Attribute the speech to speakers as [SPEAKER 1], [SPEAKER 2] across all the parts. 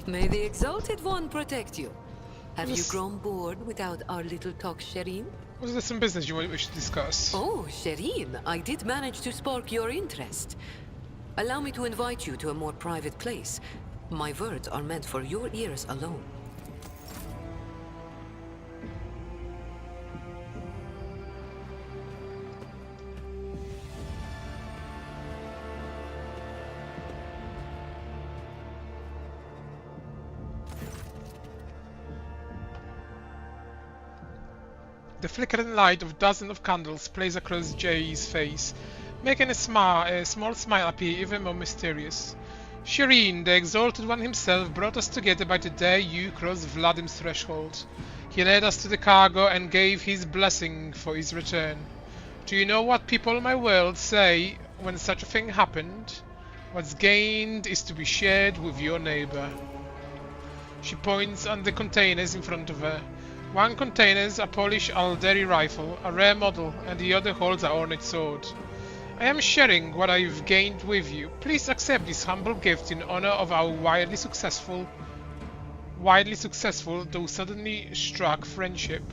[SPEAKER 1] May the Exalted One protect you. Have you
[SPEAKER 2] This-
[SPEAKER 1] grown bored without our little talk, Shireen?
[SPEAKER 2] Was there some business you wish to discuss?
[SPEAKER 1] Oh, Shireen, I did manage to spark your interest. Allow me to invite you to a more private place. My words are meant for your ears alone.
[SPEAKER 2] The flickering light of dozens of candles plays across Jay's face, making a small smile appear even more mysterious. Shireen, the Exalted One himself, brought us together by the day you crossed Vladim's threshold. He led us to the cargo and gave his blessing for his return. Do you know what people in my world say when such a thing happened? What's gained is to be shared with your neighbor. She points at the containers in front of her. One contains a Polish Alderi rifle, a rare model, and the other holds a ornate sword. I am sharing what I've gained with you. Please accept this humble gift in honor of our widely successful though suddenly struck friendship.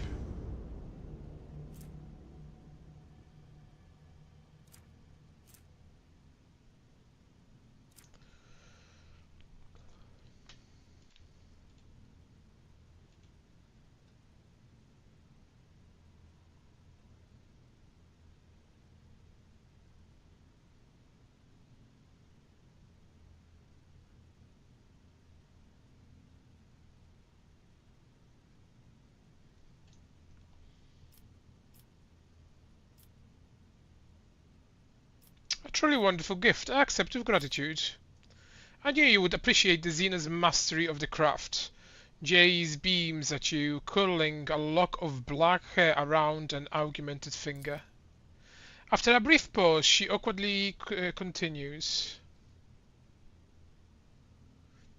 [SPEAKER 2] A truly wonderful gift. I accept with gratitude. I knew you would appreciate the Xena's mastery of the craft. Jace beams at you, curling a lock of black hair around an augmented finger. After a brief pause, she awkwardly continues.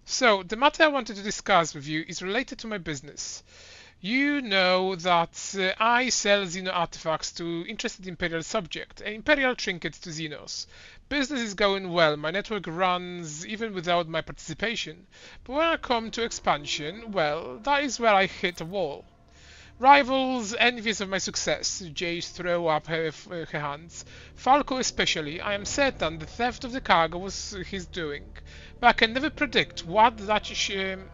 [SPEAKER 2] So, the matter I wanted to discuss with you is related to my business. You know that I sell Xeno artifacts to interested Imperial subjects and Imperial trinkets to Xenos. Business is going well, my network runs even without my participation. But when I come to expansion, well, that is where I hit a wall. Rivals envious of my success, Jace throw up her hands. Falco especially, I am certain the theft of the cargo was his doing. But I can never predict what that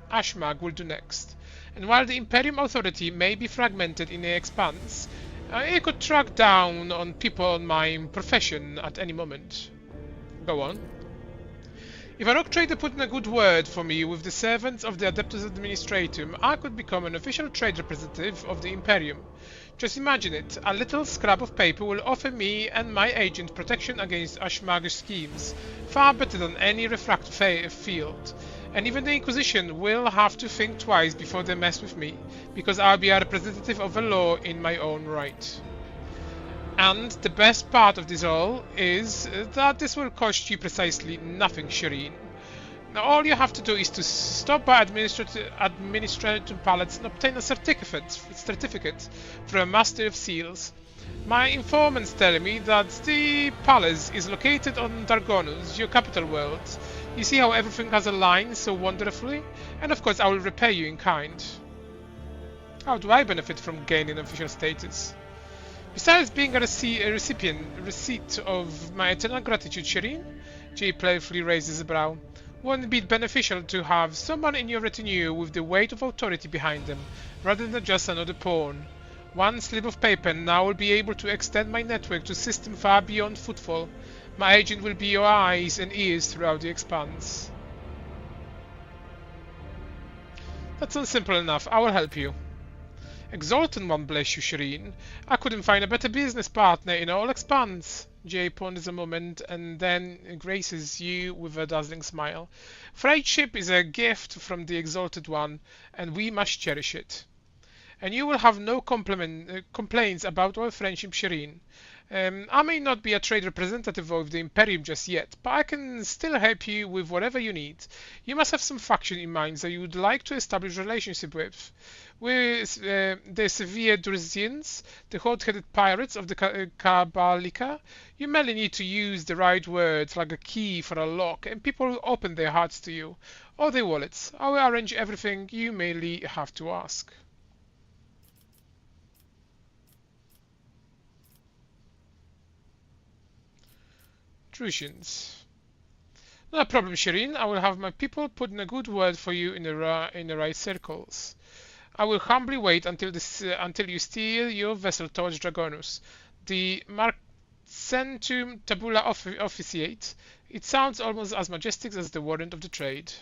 [SPEAKER 2] Ashmag will do next. And while the Imperium Authority may be fragmented in the expanse, it could track down on people in my profession at any moment. Go on. If a rock trader put in a good word for me with the servants of the Adeptus Administratum, I could become an official trade representative of the Imperium. Just imagine it, a little scrap of paper will offer me and my agent protection against Ashmag's schemes, far better than any refracted field. And even the Inquisition will have to think twice before they mess with me, because I'll be a representative of the law in my own right. And the best part of this all is that this will cost you precisely nothing, Shireen. Now all you have to do is to stop by administrative palace and obtain a certificate from a Master of Seals. My informants tell me that the palace is located on Dargonus, your capital world. You see how everything has aligned so wonderfully? And of course I will repay you in kind. How do I benefit from gaining official status? Besides being a receipt of my eternal gratitude, Shireen? Jay playfully raises a brow. Wouldn't it be beneficial to have someone in your retinue with the weight of authority behind them, rather than just another pawn? One slip of paper and I will be able to extend my network to system far beyond footfall. My agent will be your eyes and ears throughout the expanse. That sounds simple enough. I will help you. Exalted One bless you, Shireen. I couldn't find a better business partner in all expanse. Jay ponders a moment and then graces you with a dazzling smile. Freight ship is a gift from the Exalted One, and we must cherish it. and you will have no complaints about our friendship, Shireen. I may not be a trade representative of the Imperium just yet, but I can still help you with whatever you need. You must have some faction in mind that you would like to establish a relationship with. With the severe Durzians, the hot-headed pirates of the Kabalika, you merely need to use the right words like a key for a lock, and people will open their hearts to you, or their wallets. I will arrange everything you merely have to ask. Trucians. No problem, Shireen. I will have my people put in a good word for you in the right circles. I will humbly wait until you steer your vessel towards Dragonus. The Marcentum Tabula Officiate. It sounds almost as majestic as the warrant of the trade.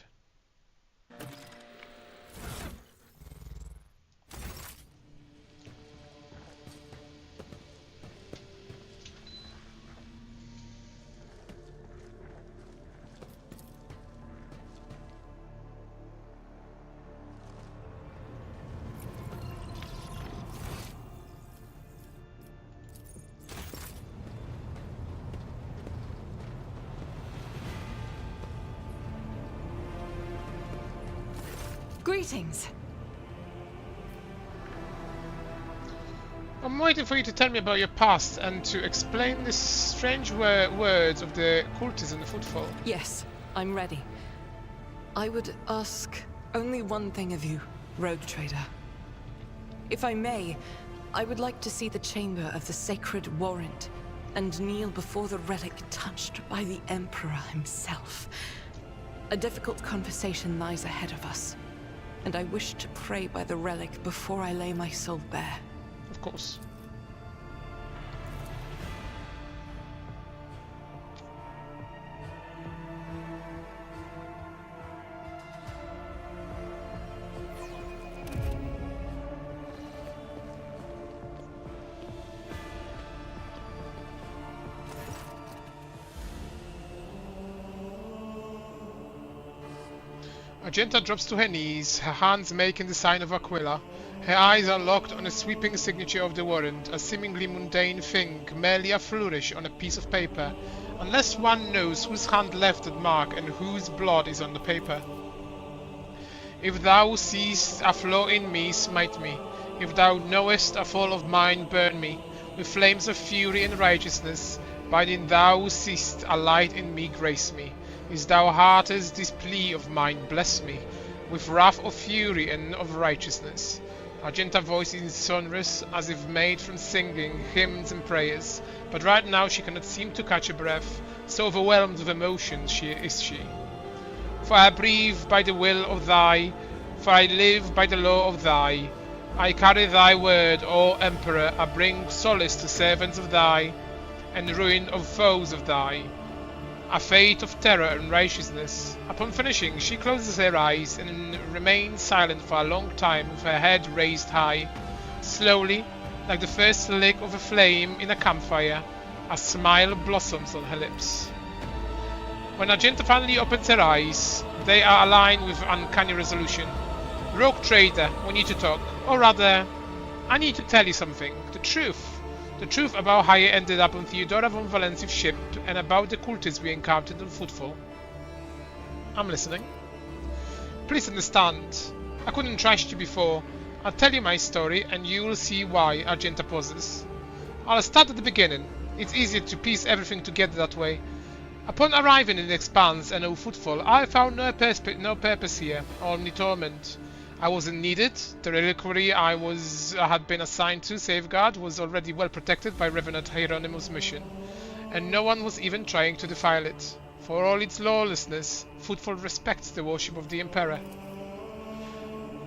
[SPEAKER 3] Greetings.
[SPEAKER 2] I'm waiting for you to tell me about your past and to explain the strange words of the cultists in the footfall.
[SPEAKER 3] Yes, I'm ready. I would ask only one thing of you, rogue trader. If I may, I would like to see the chamber of the sacred warrant and kneel before the relic touched by the Emperor himself. A difficult conversation lies ahead of us, and I wish to pray by the relic before I lay my soul bare.
[SPEAKER 2] Of course. Argenta drops to her knees, her hands making the sign of Aquila. Her eyes are locked on a sweeping signature of the warrant, a seemingly mundane thing, merely a flourish on a piece of paper, unless one knows whose hand left that mark and whose blood is on the paper. If thou seest a flaw in me, smite me. If thou knowest a fault of mine, burn me. With flames of fury and righteousness, bidding thou seest a light in me, grace me. Is thou heartest this plea of mine, bless me, with wrath of fury and of righteousness. Argenta's voice is sonorous, as if made from singing hymns and prayers, but right now she cannot seem to catch a breath, so overwhelmed with emotion is she. For I breathe by the will of thy, for I live by the law of thy. I carry thy word, O Emperor, I bring solace to servants of thy, and ruin of foes of thy. A fate of terror and righteousness. Upon finishing, she closes her eyes and remains silent for a long time with her head raised high. Slowly, like the first lick of a flame in a campfire, a smile blossoms on her lips. When Argenta finally opens her eyes, they are aligned with uncanny resolution. Rogue trader, we need to talk. Or rather, I need to tell you something. The truth. The truth about how I ended up on Theodora von Valencia's ship and about the cultists we encountered on Footfall. I'm listening. Please understand, I couldn't trust you before. I'll tell you my story and you will see why, Argenta pauses. I'll start at the beginning. It's easier to piece everything together that way. Upon arriving in the Expanse and on Footfall, I found no purpose here, only torment. I wasn't needed. The reliquary I had been assigned to safeguard was already well protected by Revenant Hieronymus' mission, and no one was even trying to defile it. For all its lawlessness, Footfall respects the worship of the Emperor.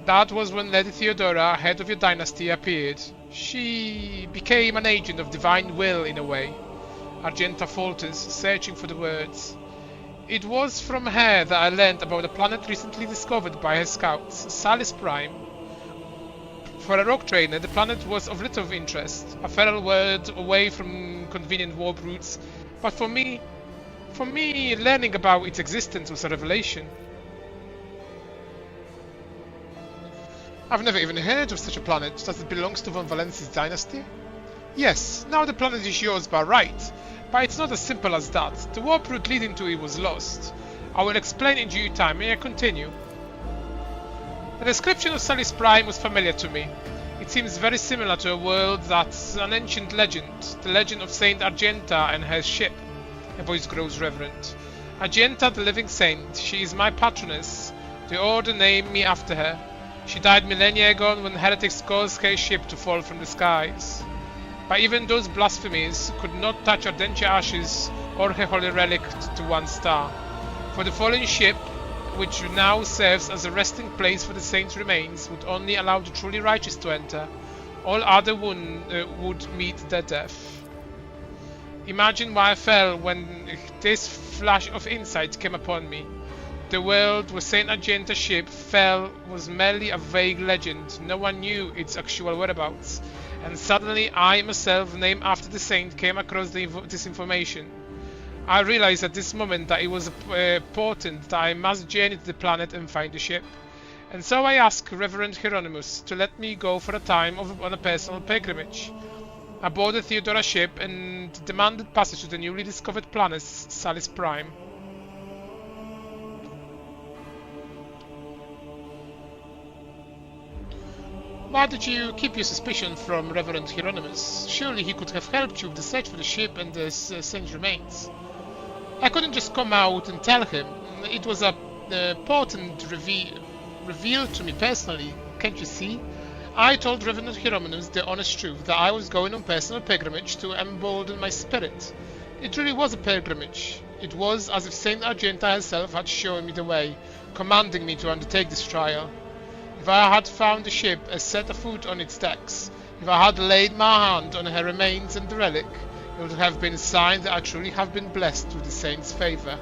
[SPEAKER 2] That was when Lady Theodora, head of your dynasty, appeared. She became an agent of divine will in a way. Argenta falters, searching for the words. It was from her that I learned about a planet recently discovered by her scouts, Salis Prime. For a rogue trader, the planet was of little interest, a feral world away from convenient warp routes, but for me, learning about its existence was a revelation. I've never even heard of such a planet. Does it belong to von Valence's dynasty? Yes, now the planet is yours by right, but it's not as simple as that. The warp route leading to it was lost. I will explain in due time. May I continue? The description of Salis Prime was familiar to me. It seems very similar to a world that's an ancient legend, the legend of Saint Argenta and her ship. Her voice grows reverent. Argenta, the living saint, she is my patroness. The order named me after her. She died millennia ago when heretics caused her ship to fall from the skies. But even those blasphemies could not touch Ardentia ashes or her holy relic to one star. For the fallen ship, which now serves as a resting place for the saint's remains, would only allow the truly righteous to enter. All other would meet their death. Imagine why I fell when this flash of insight came upon me. The world where Saint Argenta's ship fell was merely a vague legend. No one knew its actual whereabouts. And suddenly I myself, named after the saint, came across this information. I realized at this moment that it was important that I must journey to the planet and find the ship. And so I asked Reverend Hieronymus to let me go for a time on a personal pilgrimage. I boarded Theodora's ship and demanded passage to the newly discovered planet Salis Prime. Why did you keep your suspicion from Reverend Hieronymus? Surely he could have helped you with the search for the ship and the saint's remains. I couldn't just come out and tell him. It was a important reveal to me personally, can't you see? I told Reverend Hieronymus the honest truth, that I was going on personal pilgrimage to embolden my spirit. It really was a pilgrimage. It was as if Saint Argenta herself had shown me the way, commanding me to undertake this trial. If I had found the ship and set a foot on its decks, if I had laid my hand on her remains and the relic, it would have been a sign that I truly have been blessed with the saint's favour.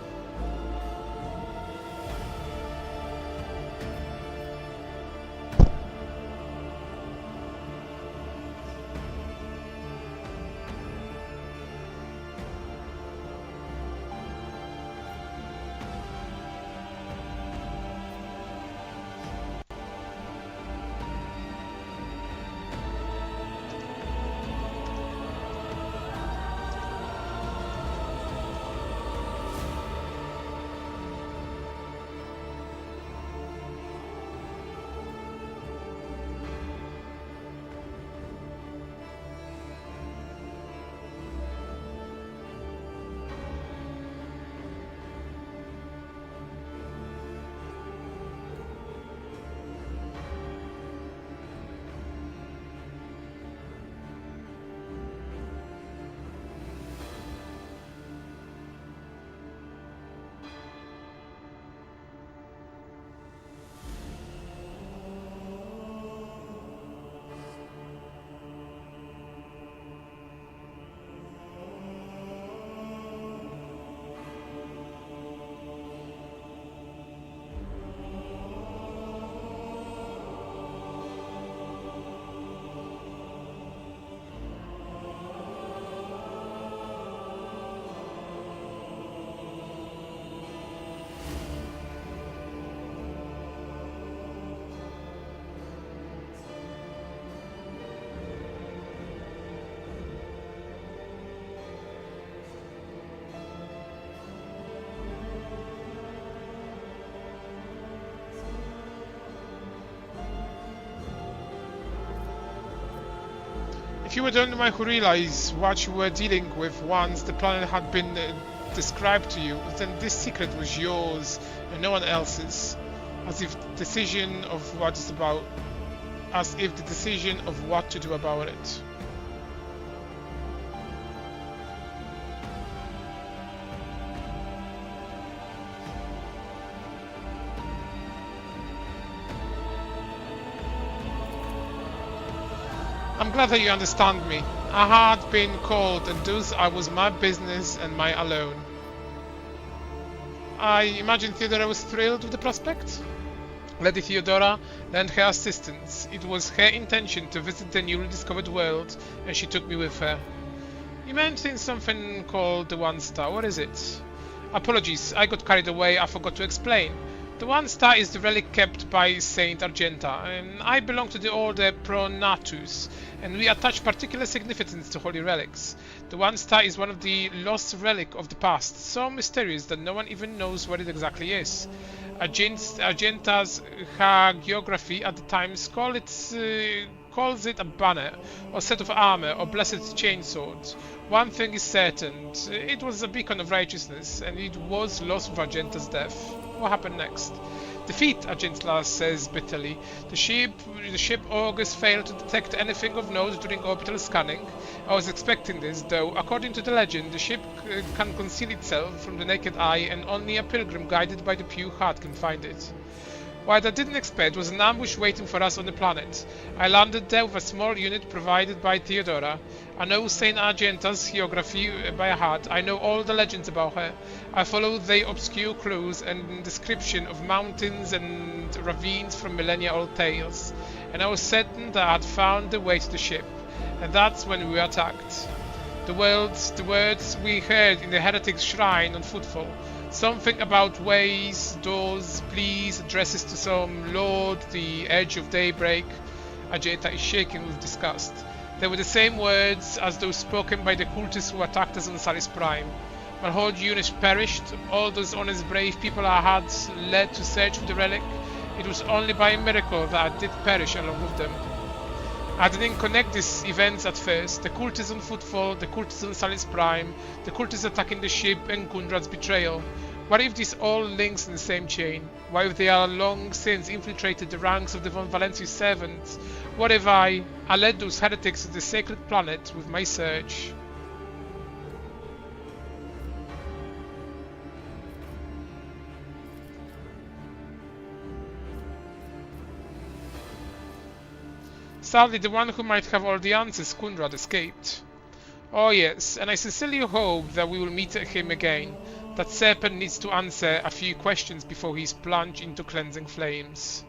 [SPEAKER 2] If you were the only one who realized what you were dealing with once the planet had been described to you, then this secret was yours and no one else's. As if the decision of what to do about it. I'm glad that you understand me. I had been called, and thus I was my business and my alone. I imagine Theodora was thrilled with the prospect. Lady Theodora lent her assistance. It was her intention to visit the newly discovered world, and she took me with her. You mentioned something called the One Star. What is it? Apologies, I got carried away. I forgot to explain. The one star is the relic kept by Saint Argenta, and I belong to the order Pronatus, and we attach particular significance to holy relics. The one star is one of the lost relic of the past, so mysterious that no one even knows what it exactly is. Argenta's hagiography at the times calls it a banner, or set of armor, or blessed chainsword. One thing is certain, it was a beacon of righteousness, and it was lost with Argenta's death. What happened next? Defeat, Argenta says bitterly. The ship Augurs failed to detect anything of note during orbital scanning. I was expecting this, though, according to the legend, the ship can conceal itself from the naked eye, and only a pilgrim guided by the pure heart can find it. What I didn't expect was an ambush waiting for us on the planet. I landed there with a small unit provided by Theodora. I know Saint Argenta's geography by heart. I know all the legends about her. I followed their obscure clues and description of mountains and ravines from millennia-old tales, and I was certain that I had found the way to the ship, and that's when we were attacked. The words we heard in the heretic's shrine on footfall. Something about ways, doors, please, addresses to some lord, the edge of daybreak. Argenta is shaking with disgust. They were the same words as those spoken by the cultists who attacked us on Salis Prime. My whole unit perished, all those honest brave people I had led to search for the relic. It was only by a miracle that I did perish along with them. I didn't connect these events at first. The cultists on footfall, the cultists on Salis Prime, the cultists attacking the ship, and Kundrad's betrayal. What if this all links in the same chain? What if they are long since infiltrated the ranks of the Von Valencius servants? What if I led those heretics to the sacred planet with my search? Sadly, the one who might have all the answers, Kundrad, escaped. Oh yes, and I sincerely hope that we will meet him again. That serpent needs to answer a few questions before he's plunged into cleansing flames.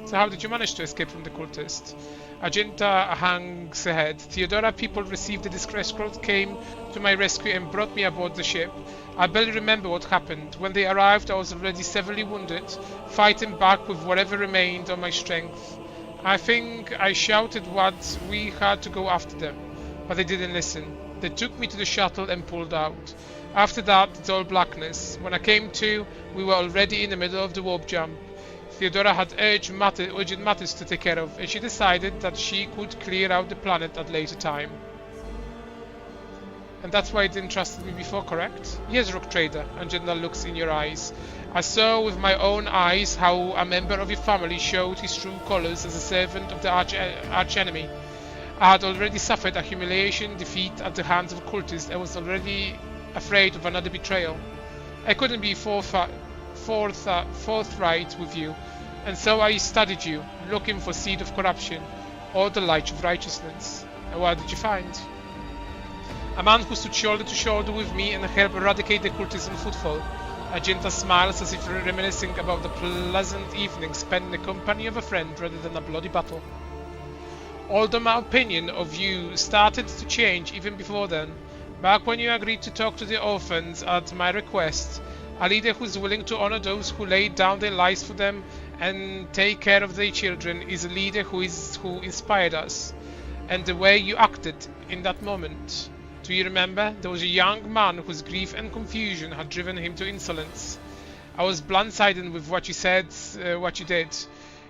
[SPEAKER 2] So how did you manage to escape from the cultist? Argenta hangs her head. Theodora people received the distress scroll, came to my rescue and brought me aboard the ship. I barely remember what happened. When they arrived, I was already severely wounded, fighting back with whatever remained of my strength. I think I shouted what we had to go after them, but they didn't listen. They took me to the shuttle and pulled out. After that, it's all blackness. When I came to, we were already in the middle of the warp jump. Theodora had urgent matters to take care of, and she decided that she could clear out the planet at a later time. And that's why you didn't trust me before, correct? Yes, Rock Trader, Argenta looks in your eyes. I saw with my own eyes how a member of your family showed his true colors as a servant of the arch-enemy. I had already suffered a humiliation defeat at the hands of cultists and was already afraid of another betrayal. I couldn't be forthright with you, and so I studied you, looking for seed of corruption, or the light of righteousness. And what did you find? A man who stood shoulder to shoulder with me and helped eradicate the cultists on footfall. Argenta smiles as if reminiscing about the pleasant evening spent in the company of a friend rather than a bloody battle. Although my opinion of you started to change even before then, back when you agreed to talk to the orphans at my request, a leader who's willing to honor those who laid down their lives for them and take care of their children is a leader who inspired us. And the way you acted in that moment. Do you remember? There was a young man whose grief and confusion had driven him to insolence. I was blindsided with what you said, what you did.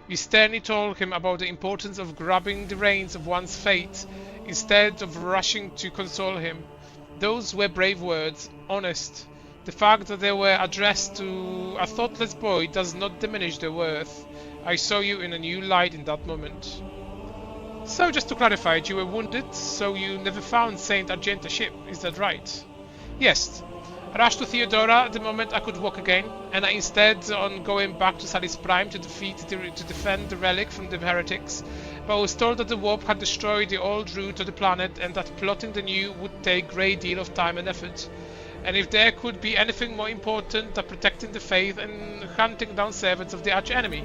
[SPEAKER 2] You sternly told him about the importance of grabbing the reins of one's fate instead of rushing to console him. Those were brave words, honest. The fact that they were addressed to a thoughtless boy does not diminish their worth. I saw you in a new light in that moment. So just to clarify, you were wounded, so you never found Saint Argenta's ship, is that right? Yes. I rushed to Theodora the moment I could walk again, and I instead on going back to Salis Prime to defend the relic from the heretics, but I was told that the warp had destroyed the old route of the planet and that plotting the new would take a great deal of time and effort. And if there could be anything more important than protecting the faith and hunting down servants of the arch-enemy.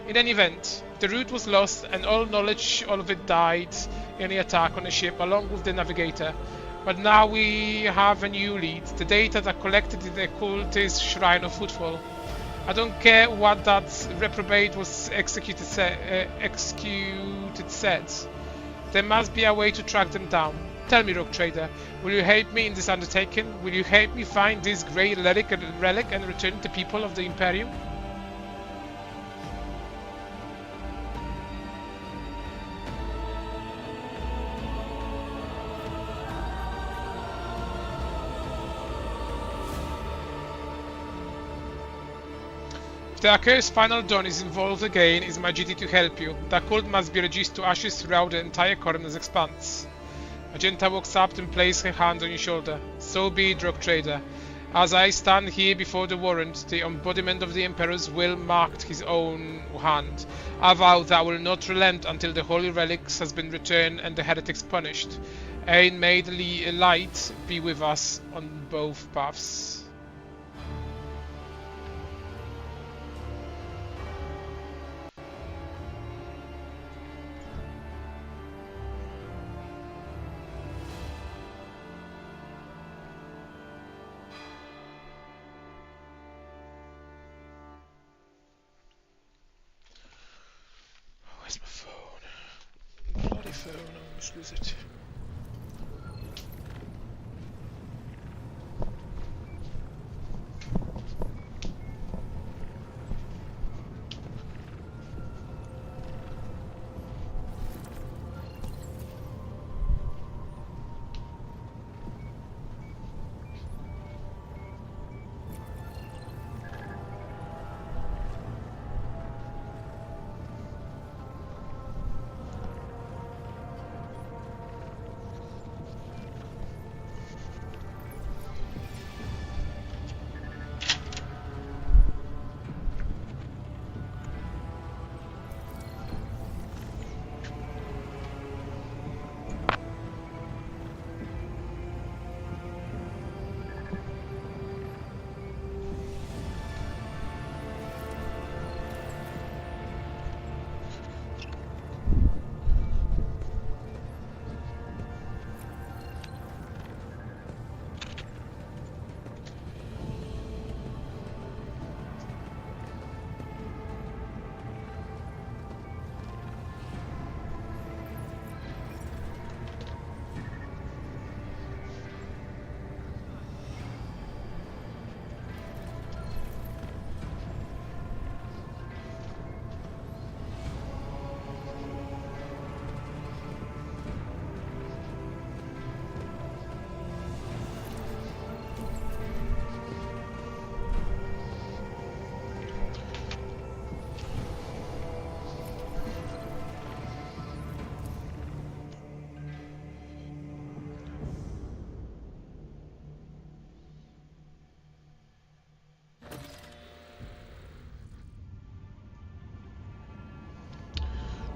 [SPEAKER 2] In any event, the route was lost and all knowledge of it died in the attack on the ship along with the navigator. But now we have a new lead. The data that collected in the occultist Shrine of Footfall. I don't care what that reprobate was executed said. There must be a way to track them down. Tell me, Rogue Trader, will you help me in this undertaking? Will you help me find this great relic and return it to the people of the Imperium? If the accursed final dawn is involved again, it's my duty to help you. The cult must be reduced to ashes throughout the entire Coroner's expanse. Magenta walks up and places her hand on your shoulder. So be it, Rogue Trader. As I stand here before the warrant, the embodiment of the Emperor's will marked his own hand. I vow that I will not relent until the holy relics has been returned and the heretics punished. And may the light be with us on both paths. Where's my phone? Bloody phone, I almost lose it.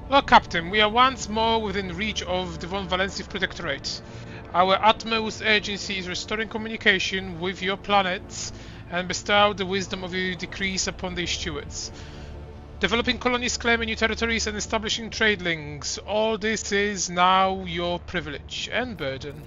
[SPEAKER 2] Well, Captain, we are once more within reach of the Von Valensiv Protectorate. Our utmost urgency is restoring communication with your planets and bestow the wisdom of your decrees upon their stewards. Developing colonies claiming new territories and establishing trade links. All this is now your privilege and burden.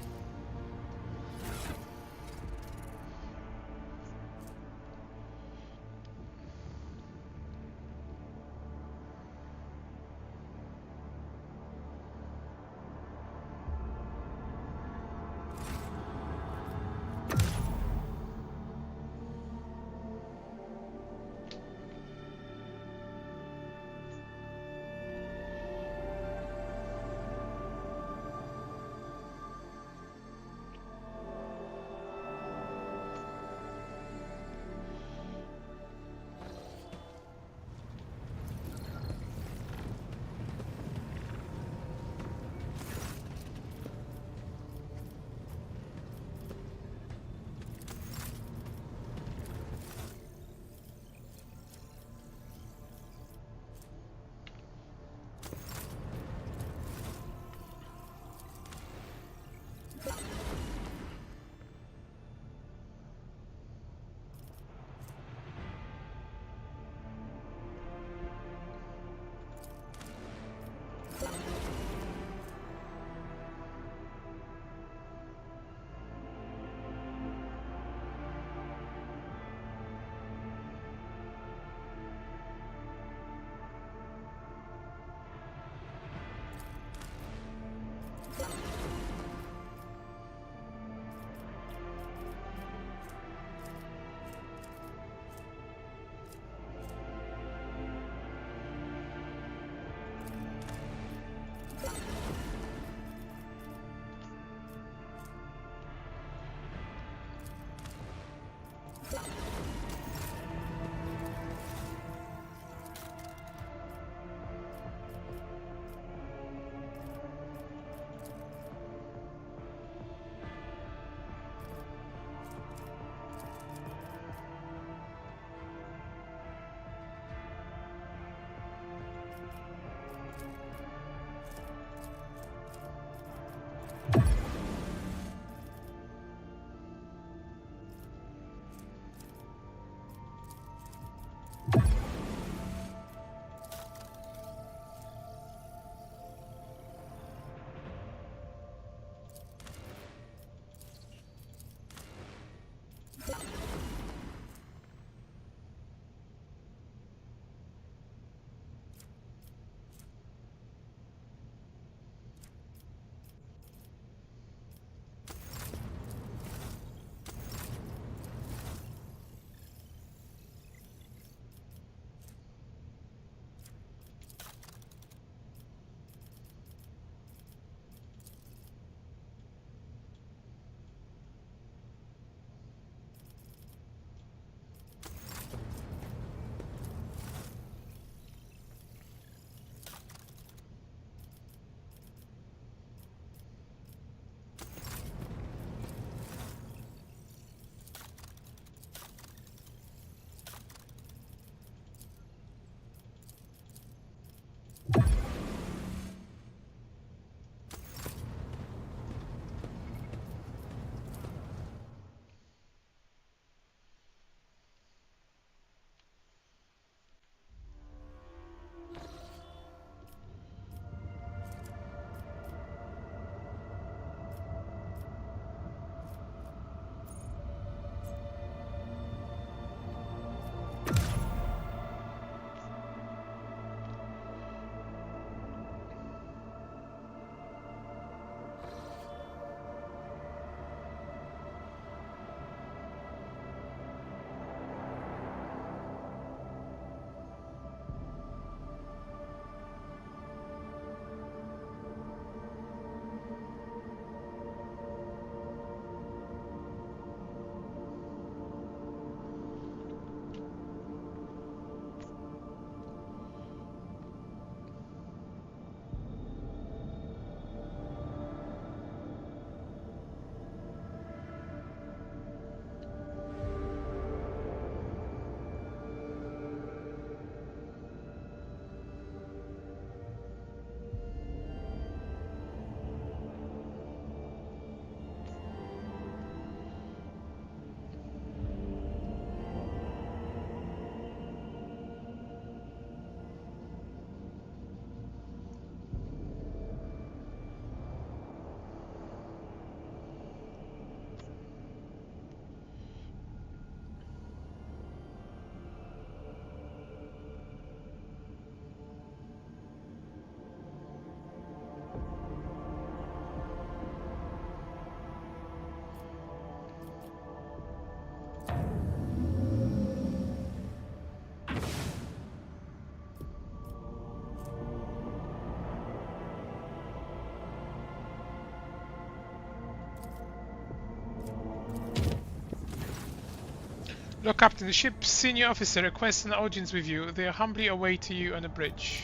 [SPEAKER 2] Lord Captain, the ship's senior officer requests an audience with you. They are humbly await you on the bridge.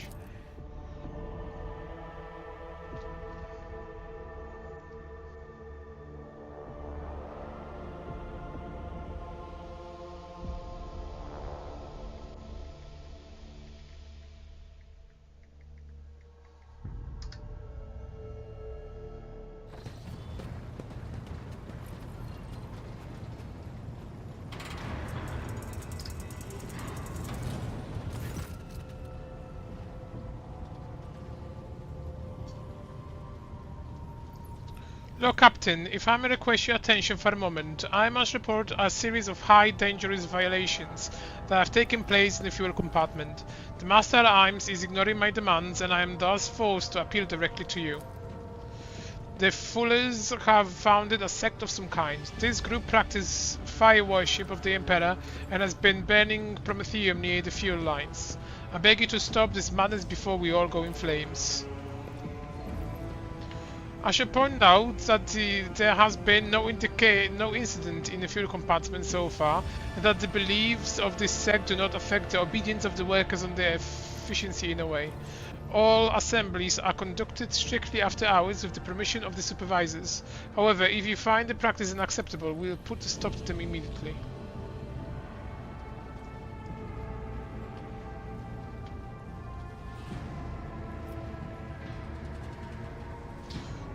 [SPEAKER 2] Lord Captain, if I may request your attention for a moment, I must report a series of high dangerous violations that have taken place in the fuel compartment. The Master at Arms is ignoring my demands and I am thus forced to appeal directly to you. The Fullers have founded a sect of some kind. This group practices fire worship of the Emperor and has been burning Prometheum near the fuel lines. I beg you to stop this madness before we all go in flames. I should point out that there has been no incident in the fuel compartment so far, and that the beliefs of this sect do not affect the obedience of the workers and their efficiency in a way. All assemblies are conducted strictly after hours with the permission of the supervisors. However, if you find the practice unacceptable, we will put a stop to them immediately.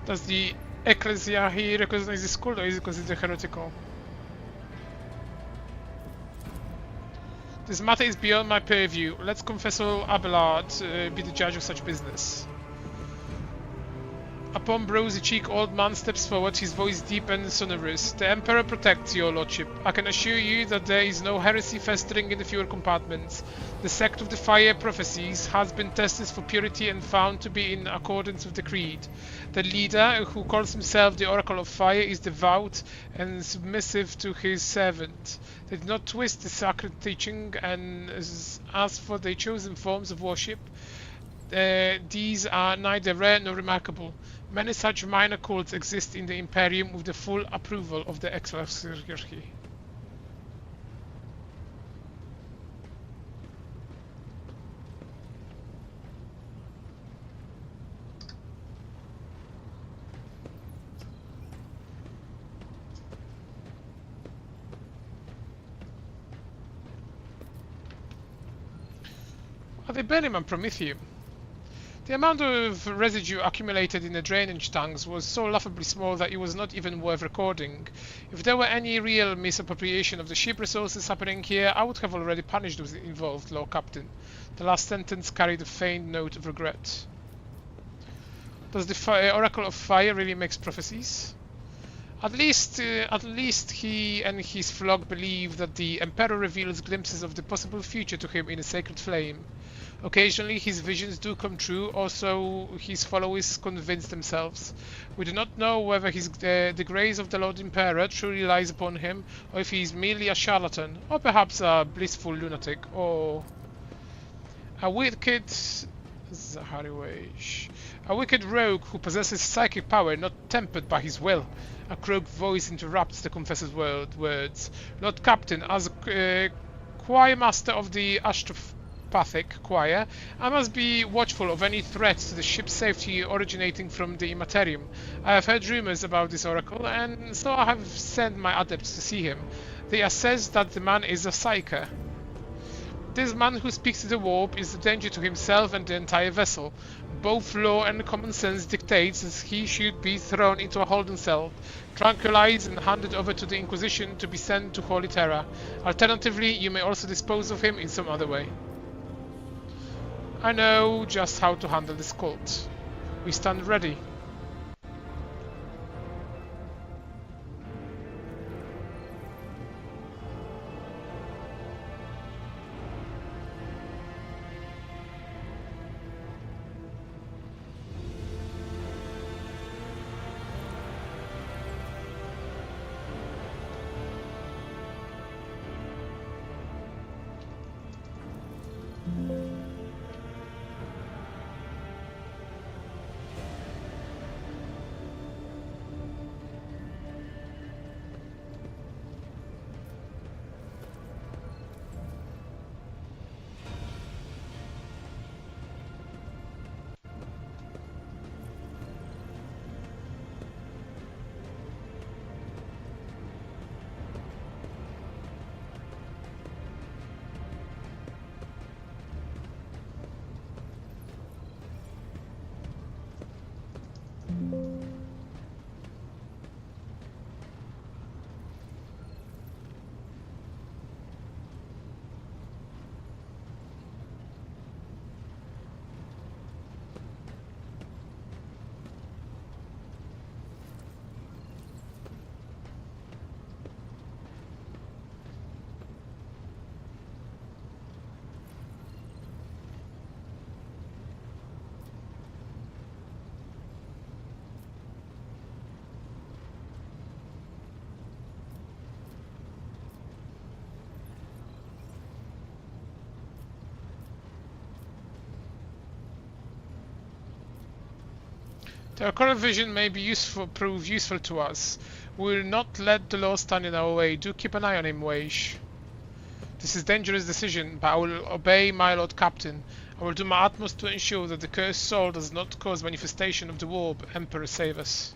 [SPEAKER 2] Does the Ecclesia here recognize this cult or is it considered heretical? This matter is beyond my purview. Let Confessor Abelard be the judge of such business. Upon rosy cheek, old man steps forward, his voice deep and sonorous. The Emperor protects your lordship. I can assure you that there is no heresy festering in the fuel compartments. The sect of the fire prophecies has been tested for purity and found to be in accordance with the creed. The leader, who calls himself the Oracle of Fire, is devout and submissive to his servant. They do not twist the sacred teaching, and as for their chosen forms of worship, these are neither rare nor remarkable. Many such minor cults exist in the Imperium with the full approval of the Exarchy. Are they burning on Prometheum? The amount of residue accumulated in the drainage tanks was so laughably small that it was not even worth recording. If there were any real misappropriation of the ship resources happening here, I would have already punished those involved, Lord Captain. The last sentence carried a faint note of regret. Does the Oracle of Fire really make prophecies? At least he and his flock believe that the Emperor reveals glimpses of the possible future to him in a sacred flame. Occasionally his visions do come true, or so his followers convince themselves. We do not know whether the grace of the Lord Emperor truly lies upon him, or if he is merely a charlatan, or perhaps a blissful lunatic, or a wicked rogue who possesses psychic power not tempered by his will. A croaked voice interrupts the confessor's words. Lord Captain, as choir master of the Astropathic choir, I must be watchful of any threats to the ship's safety originating from the Immaterium. I have heard rumors about this oracle, and so I have sent my adepts to see him. They assess that the man is a psyker. This man who speaks to the warp is a danger to himself and the entire vessel. Both law and common sense dictates that he should be thrown into a holding cell, tranquilized and handed over to the Inquisition to be sent to Holy Terra. Alternatively, you may also dispose of him in some other way. I know just how to handle this cult. We stand ready. Their current vision may prove useful to us. We'll not let the law stand in our way. Do keep an eye on him, Weish. This is a dangerous decision, but I will obey my Lord Captain. I will do my utmost to ensure that the cursed soul does not cause manifestation of the warp. Emperor, save us.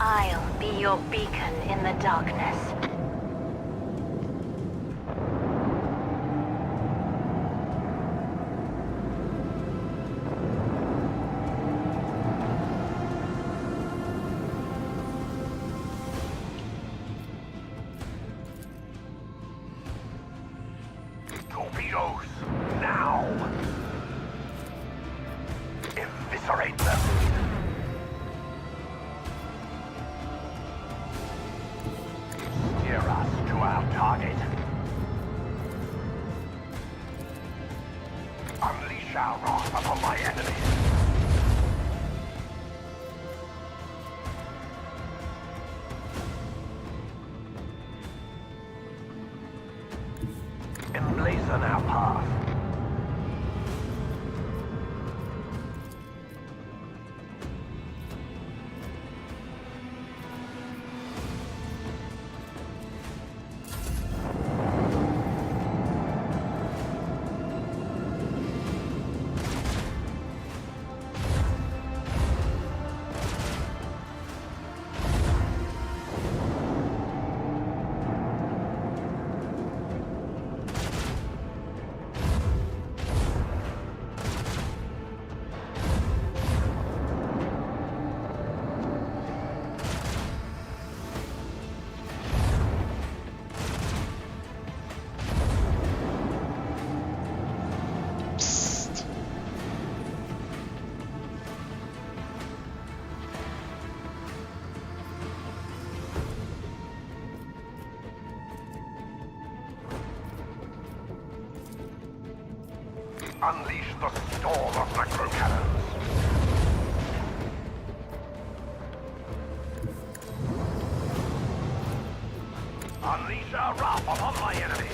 [SPEAKER 4] I'll be your beacon in the darkness.
[SPEAKER 5] Torpedoes, now! Eviscerate them! Steer us to our target. Unleash our wrath upon my enemies. Emblazon our path.
[SPEAKER 2] Psst.
[SPEAKER 5] Unleash the storm of macro cannons. Unleash our wrath upon my enemies.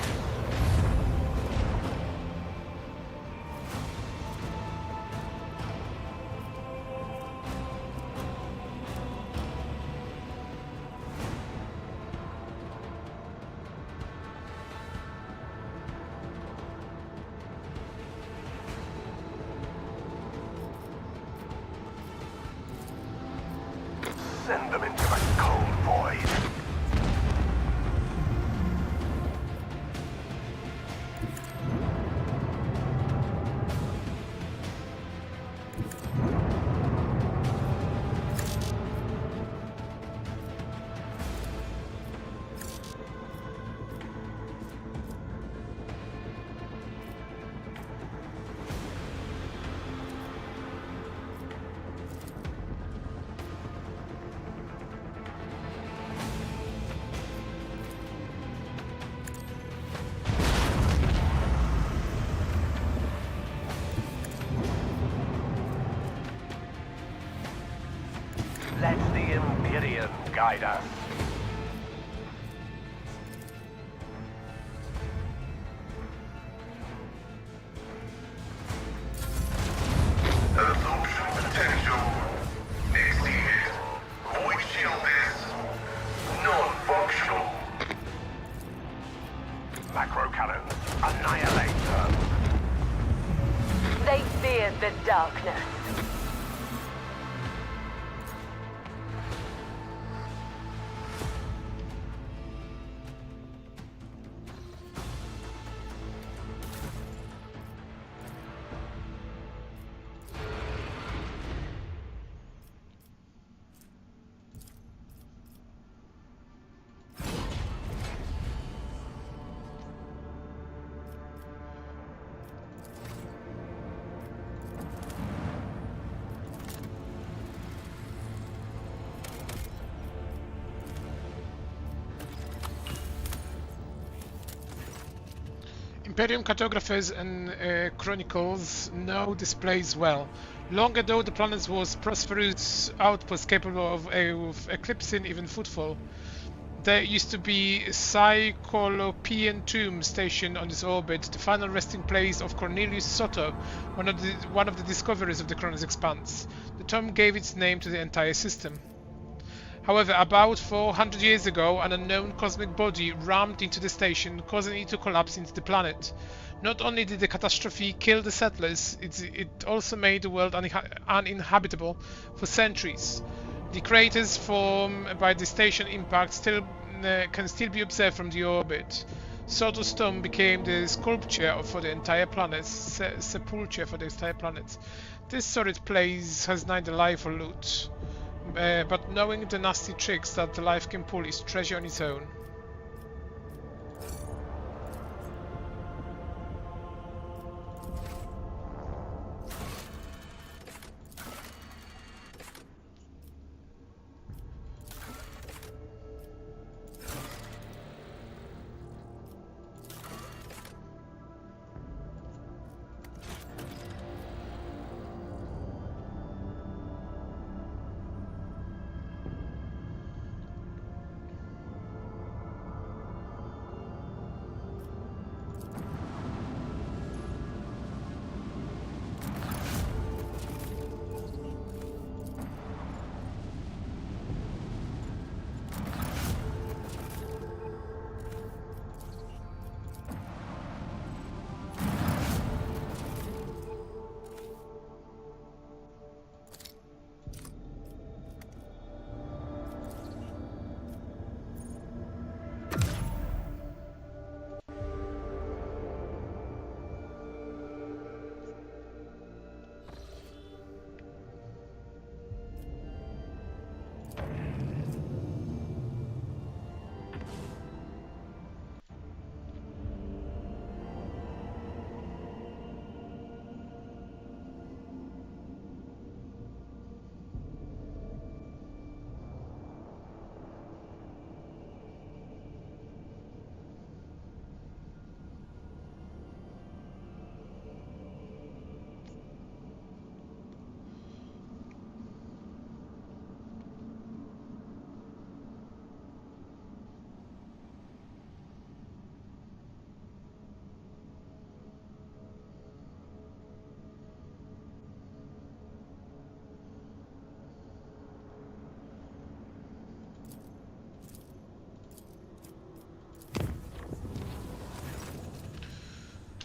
[SPEAKER 5] Send them into the cold void. Let the Empyrean guide us.
[SPEAKER 4] They fear the darkness.
[SPEAKER 2] Imperium cartographers and chronicles know this place well. Long ago, the planet was prosperous outpost capable of eclipsing even footfall. There used to be a Cyclopean tomb station on this orbit, the final resting place of Cornelius Soto, one of the discoverers of the Chronos Expanse. The tomb gave its name to the entire system. However, about 400 years ago, an unknown cosmic body rammed into the station, causing it to collapse into the planet. Not only did the catastrophe kill the settlers, it also made the world uninhabitable for centuries. The craters formed by the station impact can still be observed from the orbit. Soto's tomb became the sepulchre for the entire planet. This sordid place has neither life or loot. But knowing the nasty tricks that the life can pull is treasure on its own.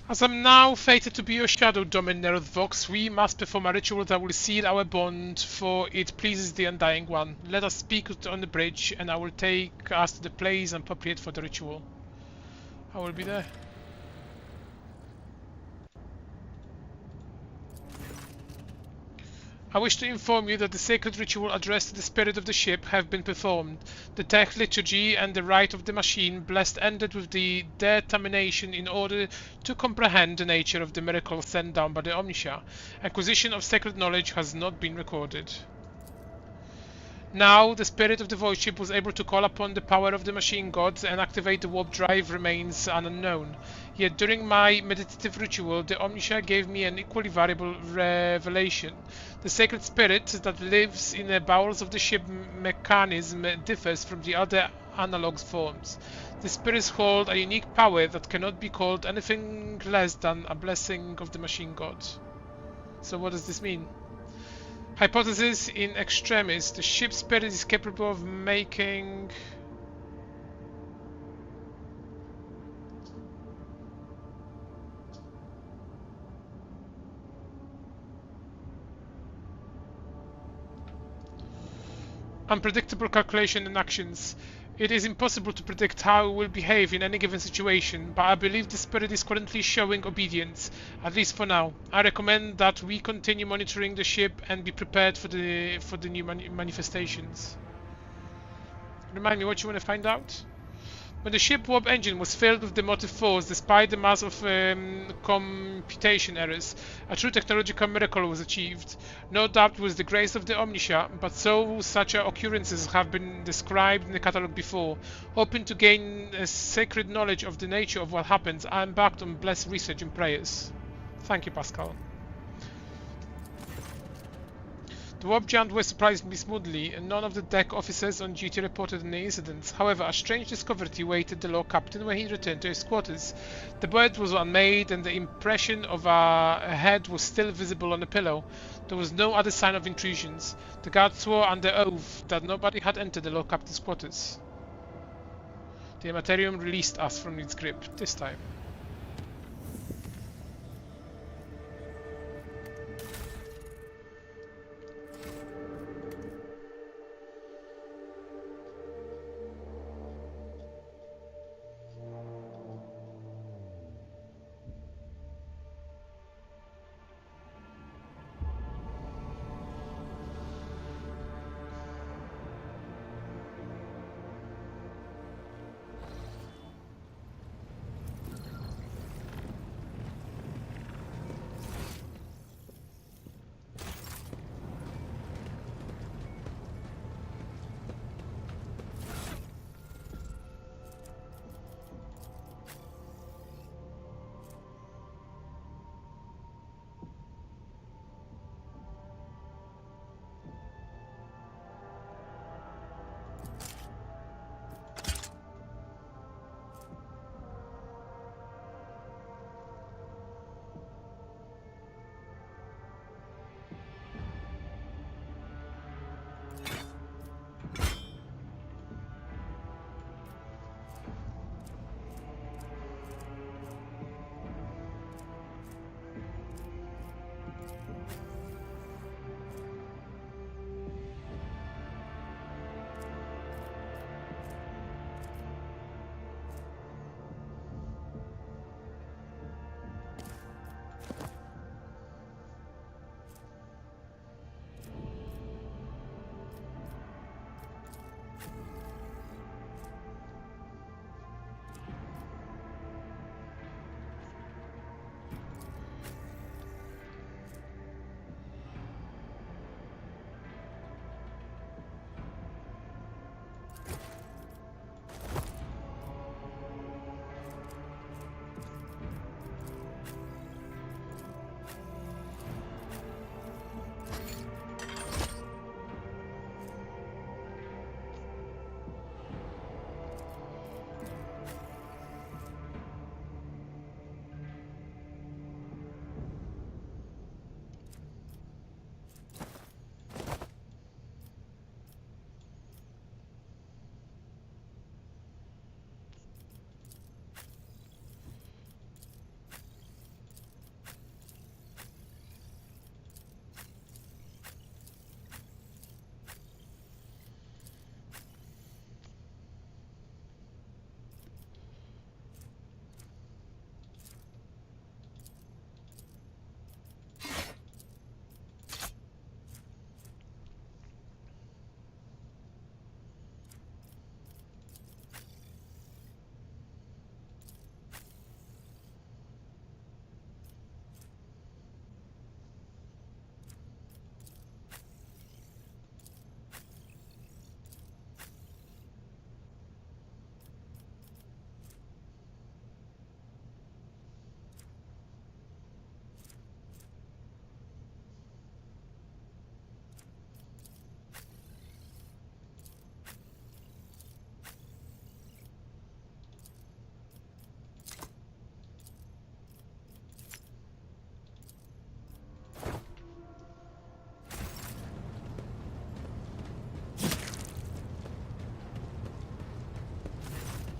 [SPEAKER 2] As I'm now fated to be your shadow, Dominor Vox, we must perform a ritual that will seal our bond, for it pleases the Undying One. Let us speak on the bridge, and I will take us to the place appropriate for the ritual. I will be there. I wish to inform you that the sacred ritual addressed to the spirit of the ship have been performed. The tech liturgy and the rite of the machine blessed ended with the determination in order to comprehend the nature of the miracle sent down by the Omniscia. Acquisition of sacred knowledge has not been recorded. Now, the spirit of the void ship was able to call upon the power of the machine gods and activate the warp drive remains unknown. Yet during my meditative ritual, the Omniscia gave me an equally variable revelation. The sacred spirit that lives in the bowels of the ship mechanism differs from the other analog forms. The spirits hold a unique power that cannot be called anything less than a blessing of the machine gods. So what does this mean? Hypothesis in extremis. The ship's spirit is capable of making unpredictable calculation and actions. It is impossible to predict how it will behave in any given situation, but I believe the spirit is currently showing obedience, at least for now. I recommend that we continue monitoring the ship and be prepared for the new manifestations. Remind me what you want to find out? When the ship warp engine was filled with the motive force, despite the mass of computation errors, a true technological miracle was achieved. No doubt it was the grace of the Omniscia, but so such occurrences have been described in the catalogue before. Hoping to gain a sacred knowledge of the nature of what happens, I embarked on blessed research and prayers. Thank you, Pascal. The warp jump was surprised me smoothly, and none of the deck officers on duty reported any incidents. However, a strange discovery awaited the Lord Captain when he returned to his quarters. The bed was unmade, and the impression of a head was still visible on the pillow. There was no other sign of intrusions. The guard swore under oath that nobody had entered the Lord Captain's quarters. The Amaterium released us from its grip, this time.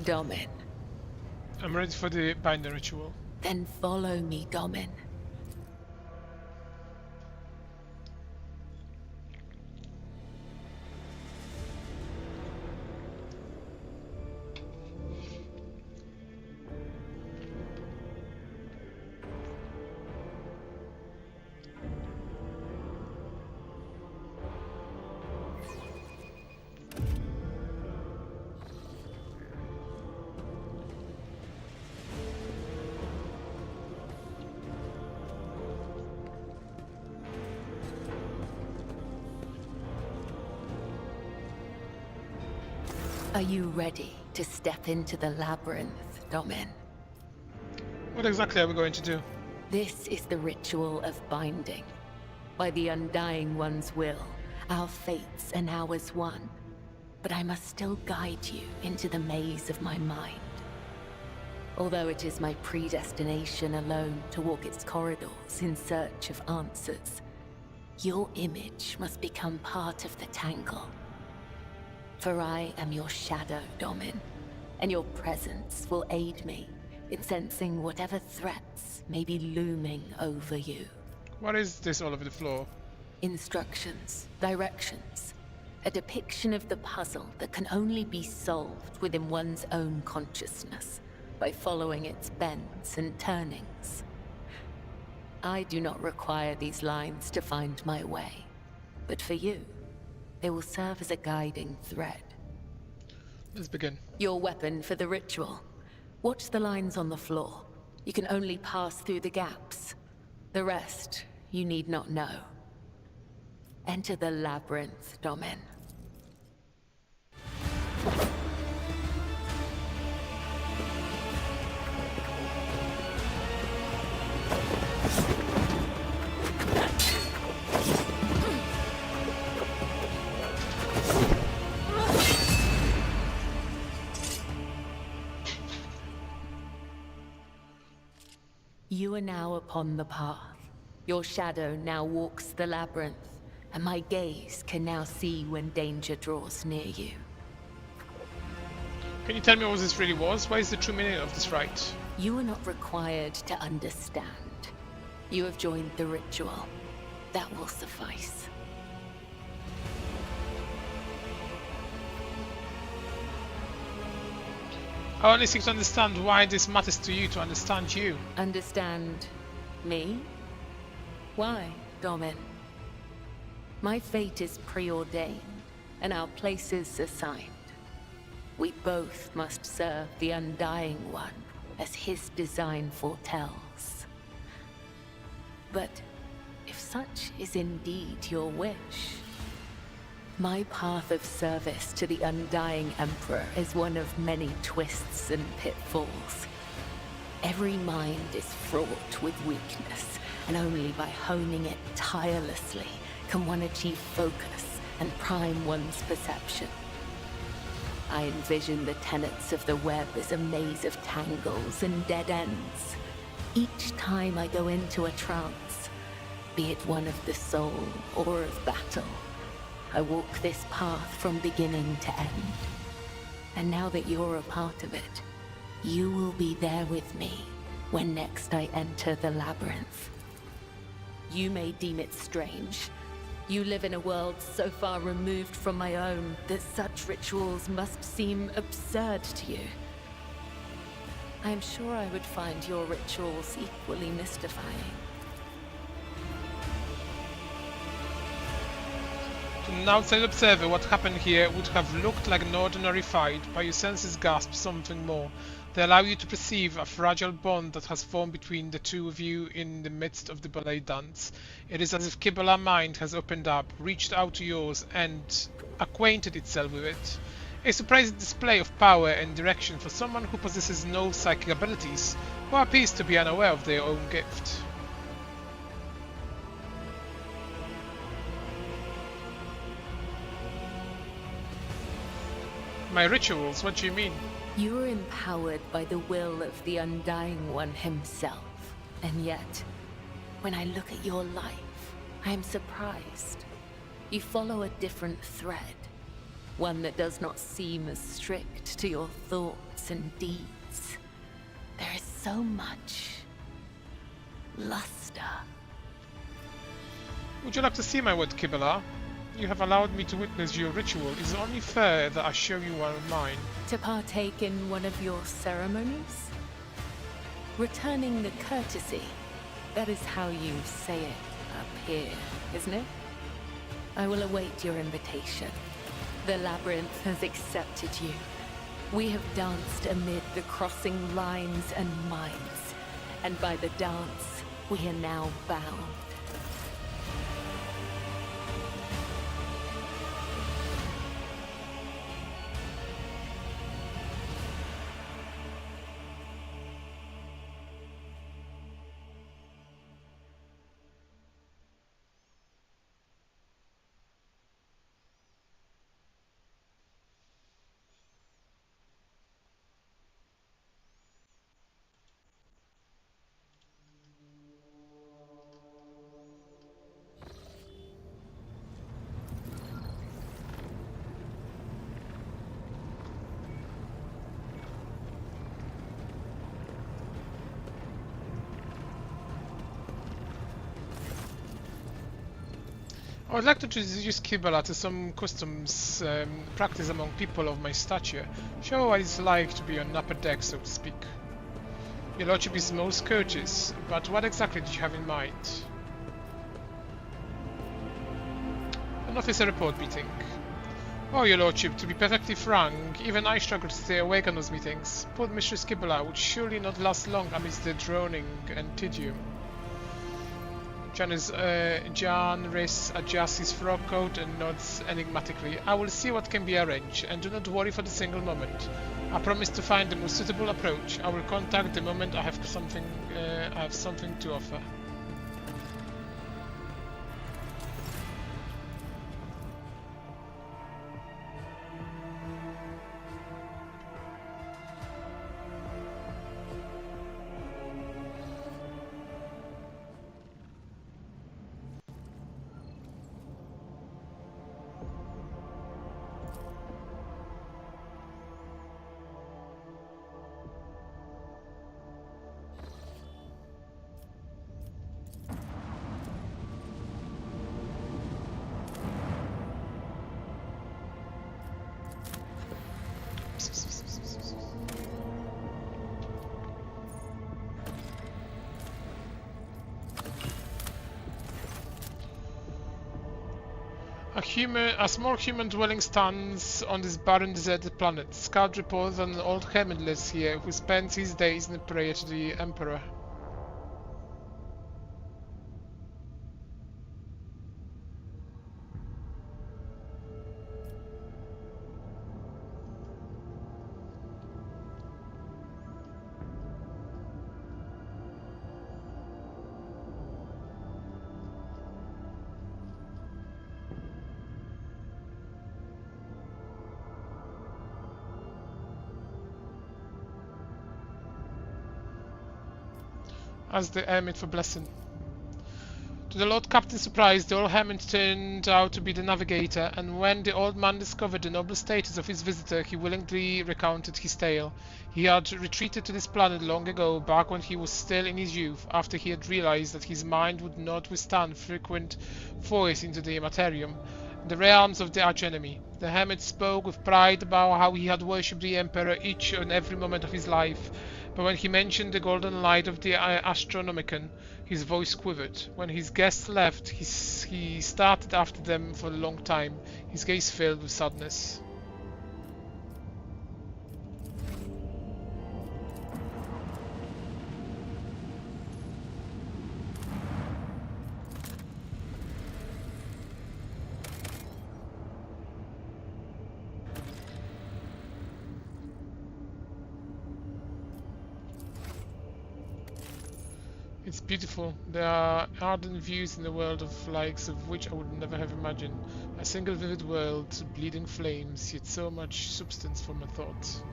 [SPEAKER 3] Domin.
[SPEAKER 2] I'm ready for the binder ritual.
[SPEAKER 3] Then follow me, Domin.
[SPEAKER 4] Are you ready to step into the labyrinth, Domin?
[SPEAKER 2] What exactly are we going to do?
[SPEAKER 4] This is the ritual of binding. By the Undying One's will, our fates are now as one. But I must still guide you into the maze of my mind. Although it is my predestination alone to walk its corridors in search of answers, your image must become part of the tangle. For I am your shadow, Domin, and your presence will aid me in sensing whatever threats may be looming over you.
[SPEAKER 2] What is this all over the floor?
[SPEAKER 4] Instructions, directions, a depiction of the puzzle that can only be solved within one's own consciousness by following its bends and turnings. I do not require these lines to find my way, but for you, they will serve as a guiding thread.
[SPEAKER 2] Let's begin.
[SPEAKER 4] Your weapon for the ritual. Watch the lines on the floor. You can only pass through the gaps. The rest, you need not know. Enter the labyrinth, Domin. You are now upon the path. Your shadow now walks the labyrinth, and my gaze can now see when danger draws near you.
[SPEAKER 2] Can you tell me what this really was? What is the true meaning of this rite?
[SPEAKER 4] You are not required to understand. You have joined the ritual. That will suffice.
[SPEAKER 2] I only seek to understand why this matters to you, to understand you.
[SPEAKER 4] Understand me? Why, Domin? My fate is preordained, and our places assigned. We both must serve the Undying One, as his design foretells. But if such is indeed your wish, my path of service to the Undying Emperor is one of many twists and pitfalls. Every mind is fraught with weakness, and only by honing it tirelessly can one achieve focus and prime one's perception. I envision the tenets of the web as a maze of tangles and dead ends. Each time I go into a trance, be it one of the soul or of battle, I walk this path from beginning to end. And now that you're a part of it, you will be there with me when next I enter the labyrinth. You may deem it strange. You live in a world so far removed from my own that such rituals must seem absurd to you. I am sure I would find your rituals equally mystifying.
[SPEAKER 2] To an outside observer, what happened here would have looked like an ordinary fight, but your senses grasp something more. They allow you to perceive a fragile bond that has formed between the two of you in the midst of the ballet dance. It is as if Qibala's mind has opened up, reached out to yours, and acquainted itself with it. A surprising display of power and direction for someone who possesses no psychic abilities, or appears to be unaware of their own gift. My rituals, what do you mean?
[SPEAKER 4] You are empowered by the will of the Undying One himself. And yet, when I look at your life, I am surprised. You follow a different thread. One that does not seem as strict to your thoughts and deeds. There is so much luster.
[SPEAKER 2] Would you like to see my word, Qibala? You have allowed me to witness your ritual. It is only fair that I show you one of mine.
[SPEAKER 4] To partake in one of your ceremonies? Returning the courtesy. That is how you say it up here, isn't it? I will await your invitation. The labyrinth has accepted you. We have danced amid the crossing lines and minds, and by the dance, we are now bound.
[SPEAKER 2] I would like to use Kibala to some customs practice among people of my stature. Show what it's like to be on upper deck, so to speak. Your lordship is most courteous, but what exactly did you have in mind? An officer report meeting. Oh, your lordship, to be perfectly frank, even I struggle to stay awake on those meetings. Poor Mistress Kibala would surely not last long amidst the droning and tedium. Jan adjusts his frock coat and nods enigmatically. I will see what can be arranged, and do not worry for the single moment. I promise to find the most suitable approach. I will contact the moment I have something to offer. A small human dwelling stands on this barren, deserted planet. Scout reports on an old hermit lives here who spends his days in prayer to the Emperor. As the hermit for blessing. To the Lord Captain's surprise, the old hermit turned out to be the navigator, and when the old man discovered the noble status of his visitor, he willingly recounted his tale. He had retreated to this planet long ago, back when he was still in his youth, after he had realized that his mind would not withstand frequent forays into the Immaterium, the realms of the archenemy. The hermit spoke with pride about how he had worshipped the Emperor each and every moment of his life, but when he mentioned the golden light of the Astronomicon, his voice quivered. When his guests left, he started after them for a long time, his gaze filled with sadness. It's beautiful. There are ardent views in the world of likes of which I would never have imagined. A single vivid world, bleeding flames, yet so much substance for my thoughts.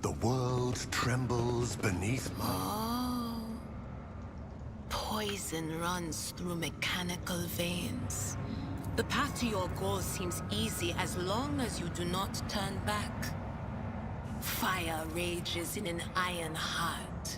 [SPEAKER 6] The world trembles beneath my...
[SPEAKER 7] Oh. Poison runs through mechanical veins. The path to your goal seems easy as long as you do not turn back. Fire rages in an iron heart.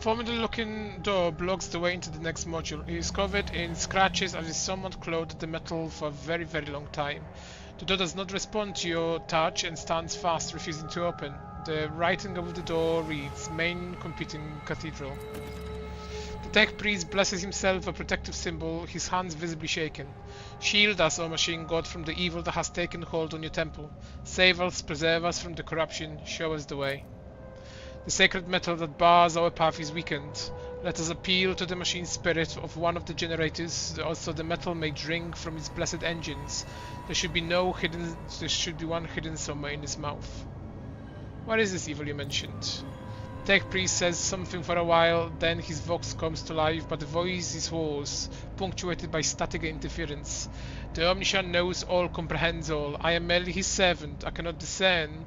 [SPEAKER 2] Formidable looking door blocks the way into the next module. It is covered in scratches as if someone clawed the metal for a very, very long time. The door does not respond to your touch and stands fast, refusing to open. The writing above the door reads, Main Computing Cathedral. The tech priest blesses himself, a protective symbol, his hands visibly shaken. Shield us, O machine god, from the evil that has taken hold on your temple. Save us, preserve us from the corruption, show us the way. The sacred metal that bars our path is weakened. Let us appeal to the machine spirit of one of the generators, also the metal may drink from its blessed engines. There should be one hidden somewhere in his mouth. What is this evil you mentioned? Tech priest says something for a while, then his voice comes to life, but the voice is hoarse, punctuated by static interference. The Omniscient knows all, comprehends all. I am merely his servant. I cannot discern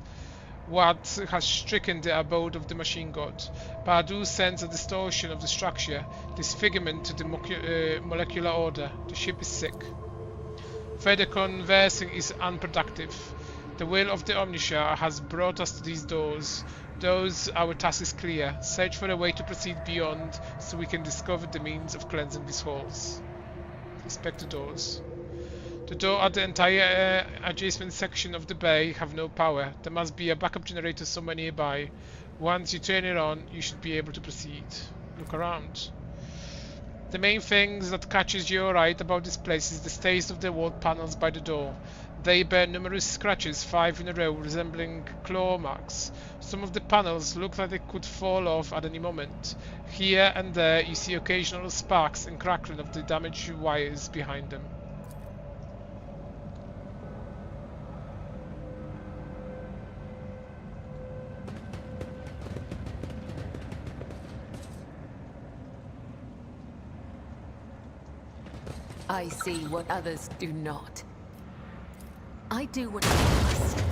[SPEAKER 2] what has stricken the abode of the machine god. But I do sense a distortion of the structure, disfigurement to the molecular order. The ship is sick. Further conversing is unproductive. The will of the Omniscient has brought us to these doors. Those our task is clear. Search for a way to proceed beyond, so we can discover the means of cleansing these halls. Inspect the doors. The door at the entire adjacent section of the bay have no power. There must be a backup generator somewhere nearby. Once you turn it on, you should be able to proceed. Look around. The main things that catches your eye about this place is the state of the wall panels by the door. They bear numerous scratches, 5 in a row, resembling claw marks. Some of the panels look like they could fall off at any moment. Here and there you see occasional sparks and crackling of the damaged wires behind them.
[SPEAKER 4] I see what others do not. I do what I must.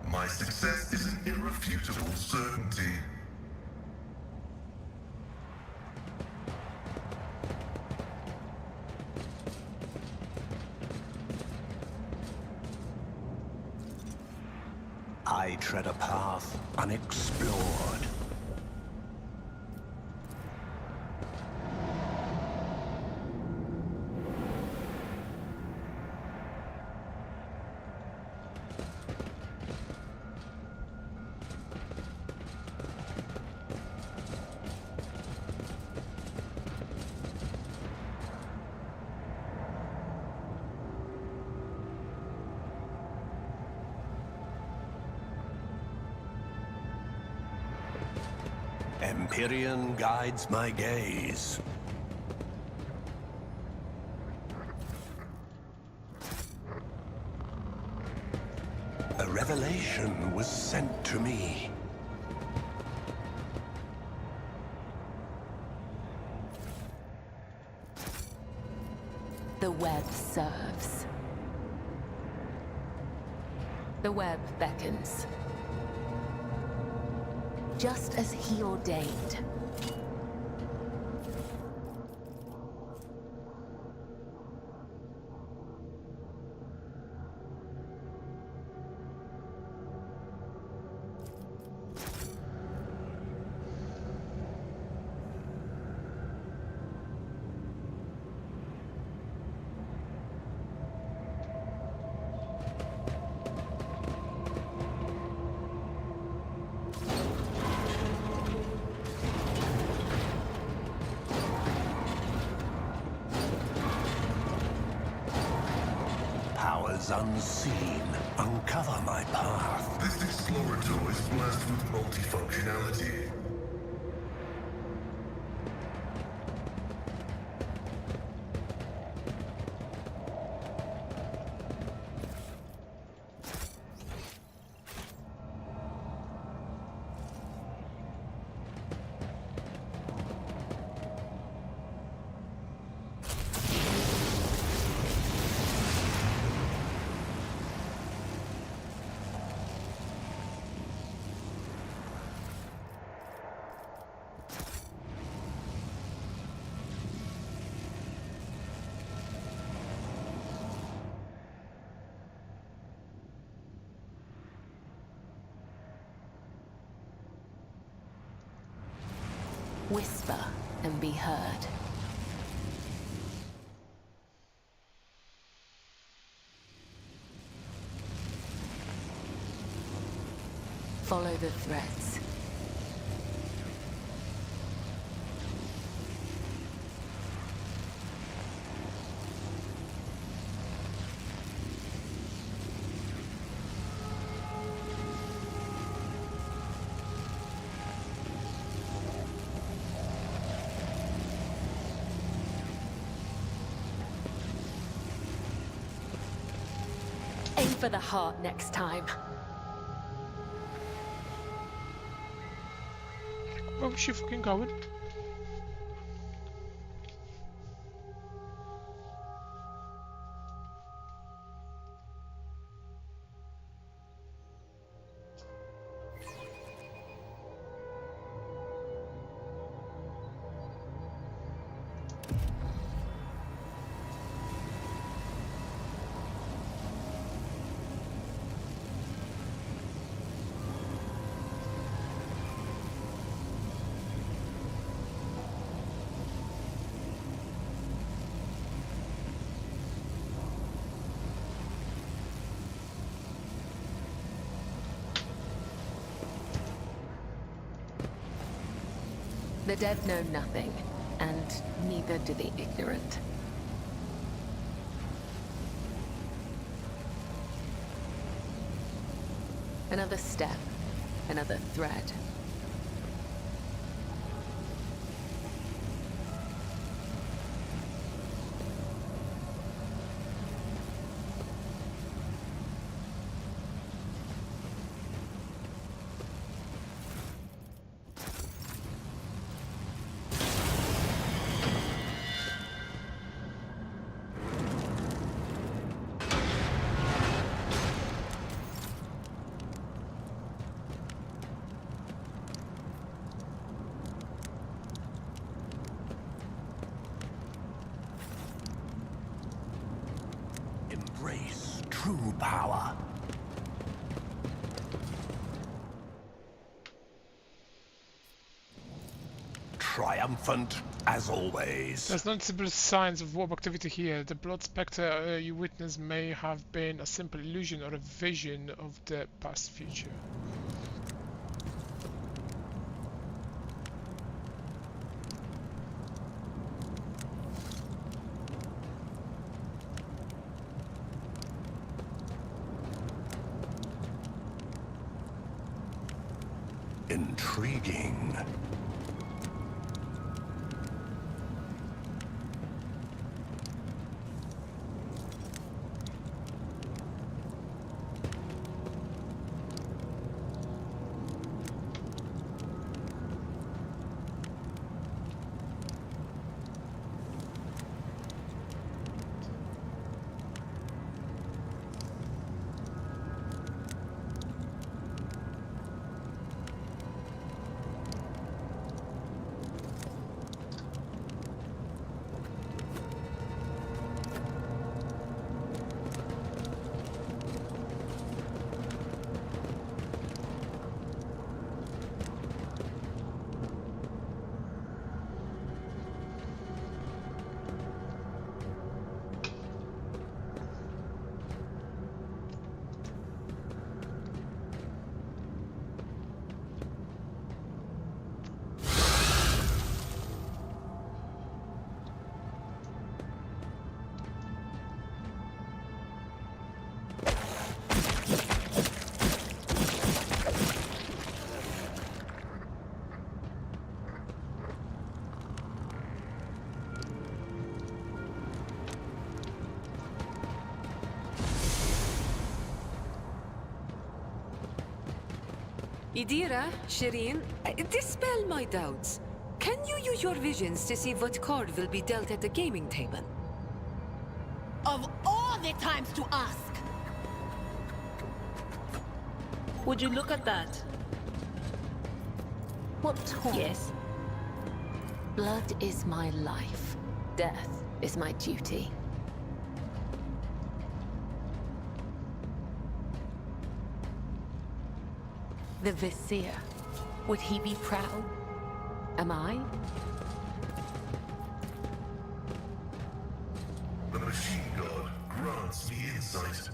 [SPEAKER 6] My success is an irrefutable certainty. I tread a path unexplored. Empyrean guides my gaze. A revelation was sent to me.
[SPEAKER 4] The web serves. The web beckons. Just as he ordained.
[SPEAKER 6] Powers unseen uncover my path. This explorator is blessed with multifunctionality.
[SPEAKER 4] Whisper and be heard. Follow the threads. Aim for the heart next time.
[SPEAKER 2] Where was she fucking going?
[SPEAKER 4] The dead know nothing, and neither do the ignorant. Another step, another thread.
[SPEAKER 5] Embrace true power. Triumphant as always.
[SPEAKER 2] There's noticeable signs of warp activity here. The blood spectre you witness may have been a simple illusion or a vision of the past future.
[SPEAKER 5] Intriguing.
[SPEAKER 1] Idira, Shireen, dispel my doubts. Can you use your visions to see what card will be dealt at the gaming table?
[SPEAKER 7] Of all the times to ask!
[SPEAKER 8] Would you look at that?
[SPEAKER 4] What talk?
[SPEAKER 8] Yes.
[SPEAKER 4] Blood is my life. Death is my duty. The Vizier. Would he be proud? Am I?
[SPEAKER 6] The machine god grants me insight.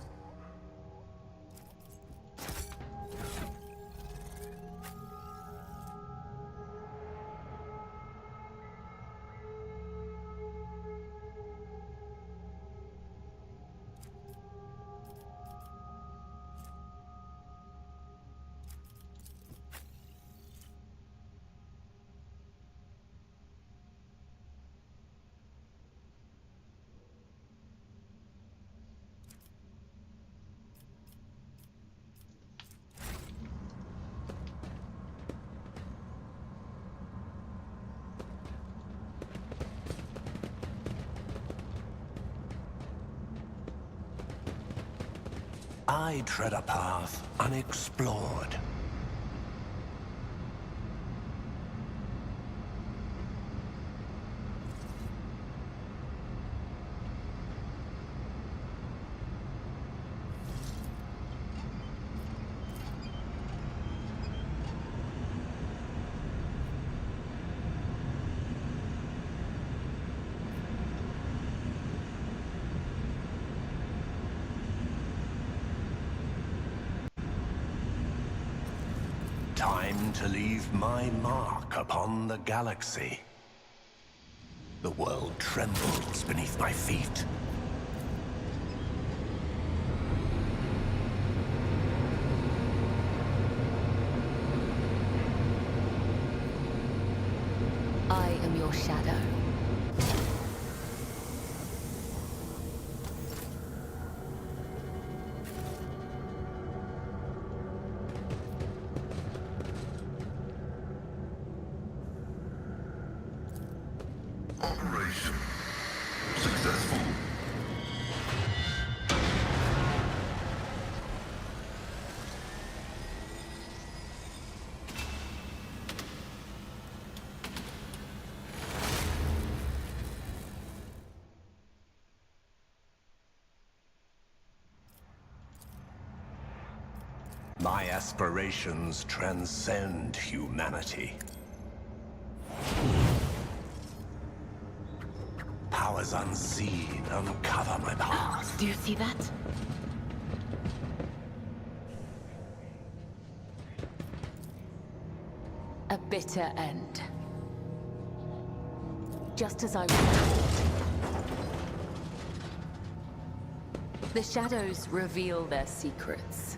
[SPEAKER 5] I tread a path unexplored. Time to leave my mark upon the galaxy. The world trembles beneath my feet.
[SPEAKER 4] I am your shadow.
[SPEAKER 6] Operation successful.
[SPEAKER 5] My aspirations transcend humanity. Powers unseen uncover my path.
[SPEAKER 4] Do you see that? A bitter end. Just as I recalled. The shadows reveal their secrets.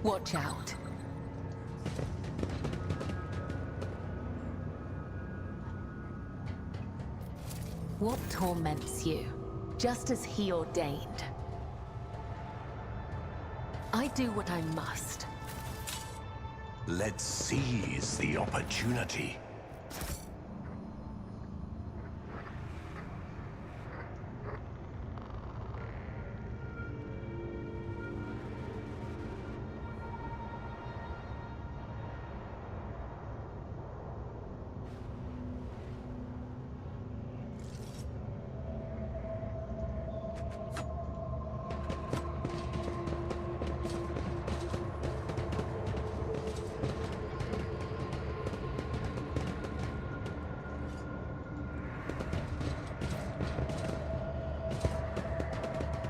[SPEAKER 4] Watch out. What torments you, just as he ordained? I do what I must.
[SPEAKER 5] Let's seize the opportunity.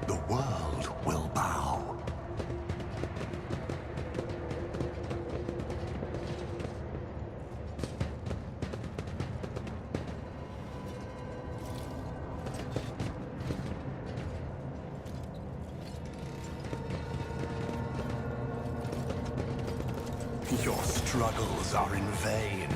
[SPEAKER 5] The world will bow. Your struggles are in vain.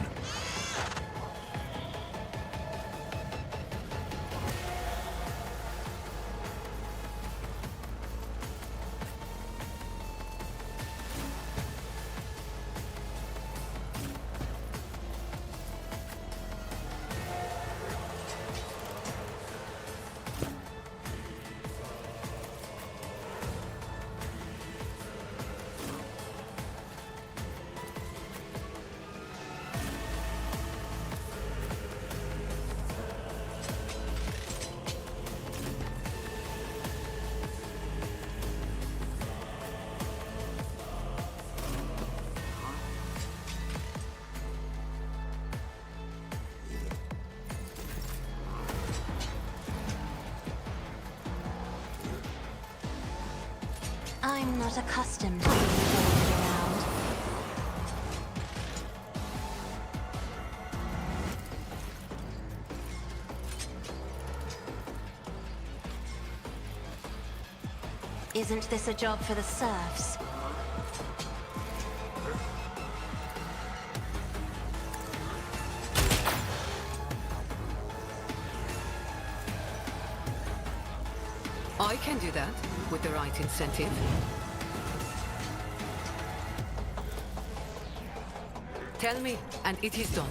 [SPEAKER 9] I'm not accustomed to being ordered around. Isn't this a job for the serfs?
[SPEAKER 1] I can do that with the right incentive. Tell me, and it is done.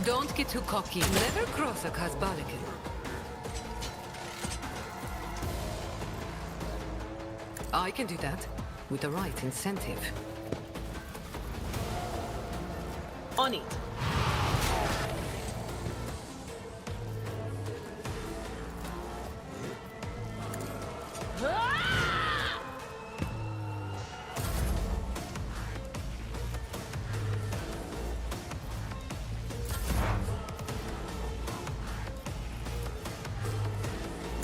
[SPEAKER 1] Don't get too cocky. Never cross a Kazbalikin. I can do that with the right incentive.
[SPEAKER 8] On it.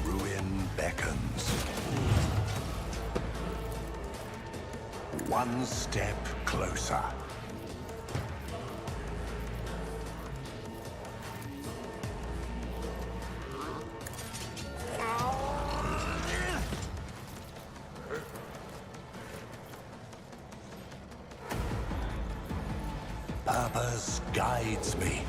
[SPEAKER 5] Ruin beckons. One step closer. Purpose guides me.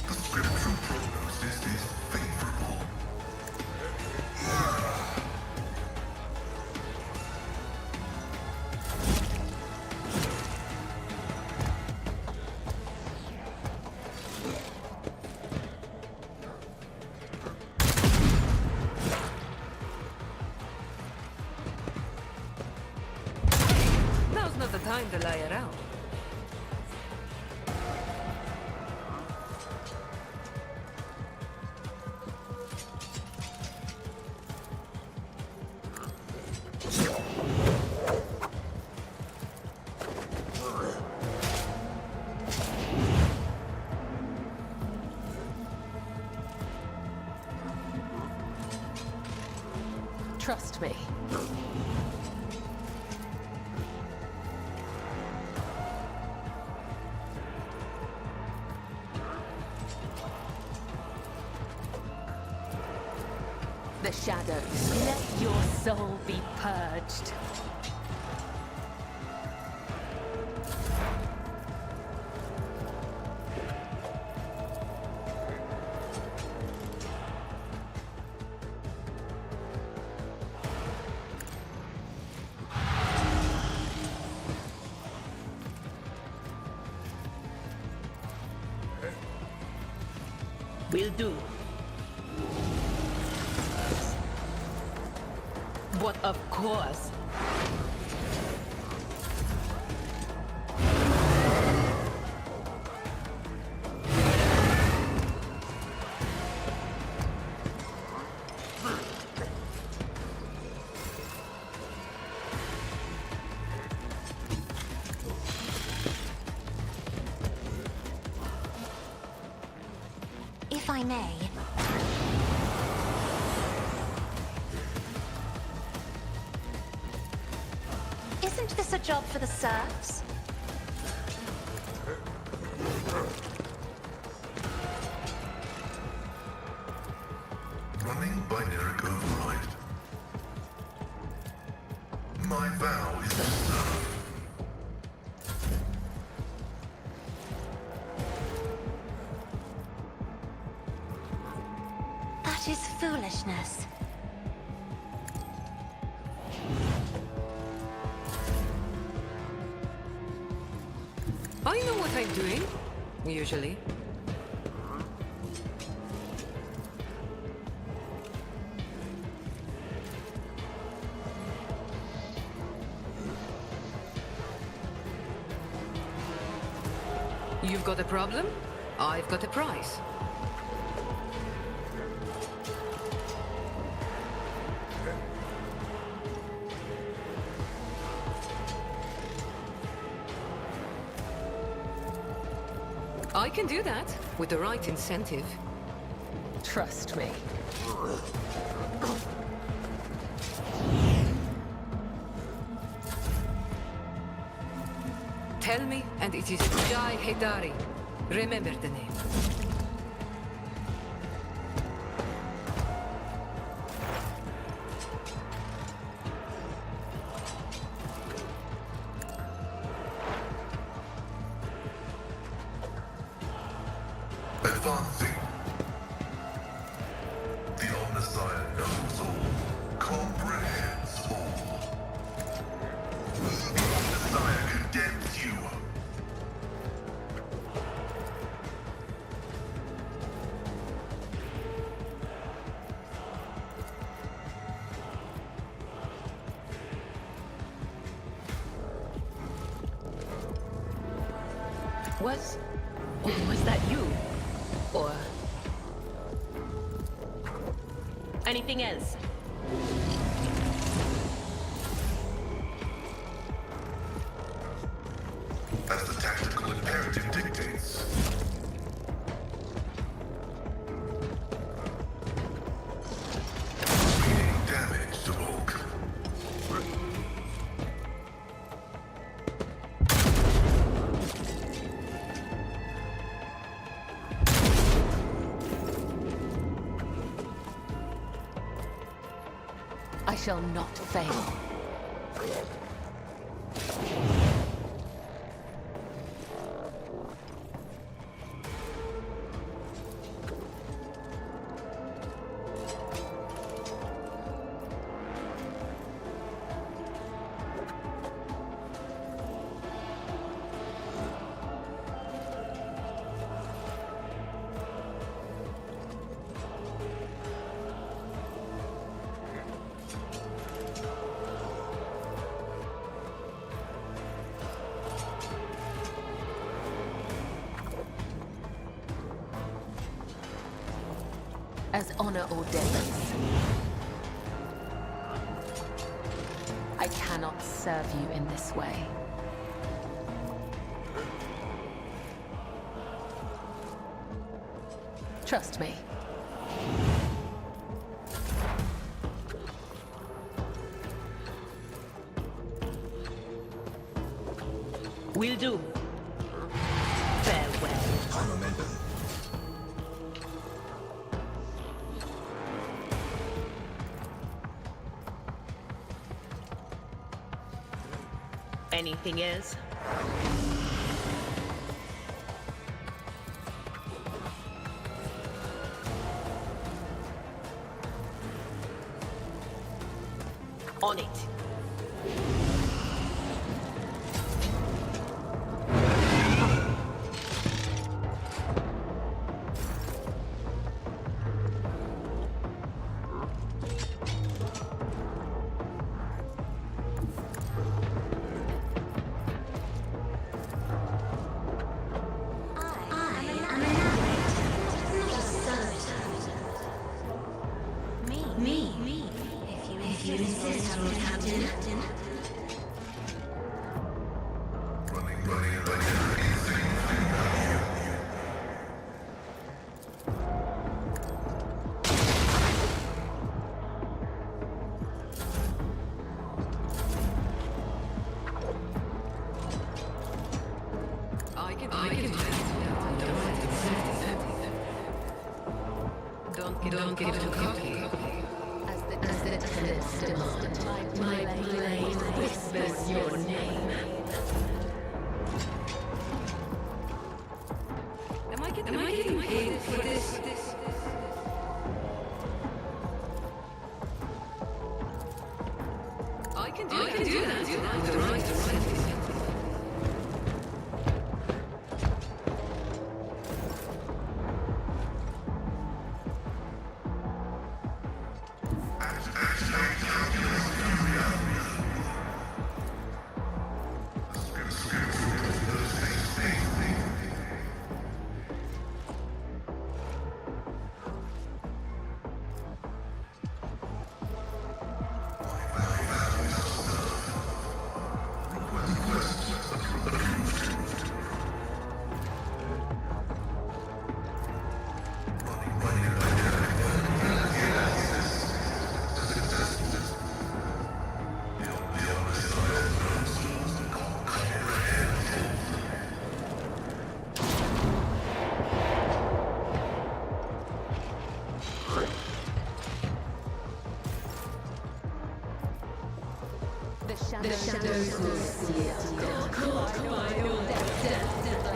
[SPEAKER 6] The spiritual prognosis is favorable.
[SPEAKER 1] Now's not the time to lie around.
[SPEAKER 4] Trust me. The shadows. Let your soul be purged.
[SPEAKER 8] Will do. But of course.
[SPEAKER 9] may. Isn't this a job for the serfs?
[SPEAKER 6] Running binary override. My vow is to serve.
[SPEAKER 9] That is foolishness.
[SPEAKER 1] I know what I'm doing, usually. You've got a problem? I've got a prize. I can do that, with the right incentive.
[SPEAKER 4] Trust me.
[SPEAKER 1] Tell me, and it is Jai Hedari. Remember the name.
[SPEAKER 6] Advancing. The Omnissiah knows all, comprehends all. The Omnissiah condemns you.
[SPEAKER 8] Was that you? Or anything else?
[SPEAKER 6] As the tactical imperative dictates. Being damage to Volk.
[SPEAKER 4] I shall not fail. As honor ordains. I cannot serve you in this way. Trust me.
[SPEAKER 8] Will do. Farewell. Anything else? On it.
[SPEAKER 1] I can do that. The right incentive. Don't get too cocky.
[SPEAKER 4] As the tenants demand, my blade whispers your name.
[SPEAKER 1] Am I getting paid for this? I can do that. The right incentive.
[SPEAKER 4] The shadows will see it. Caught by your death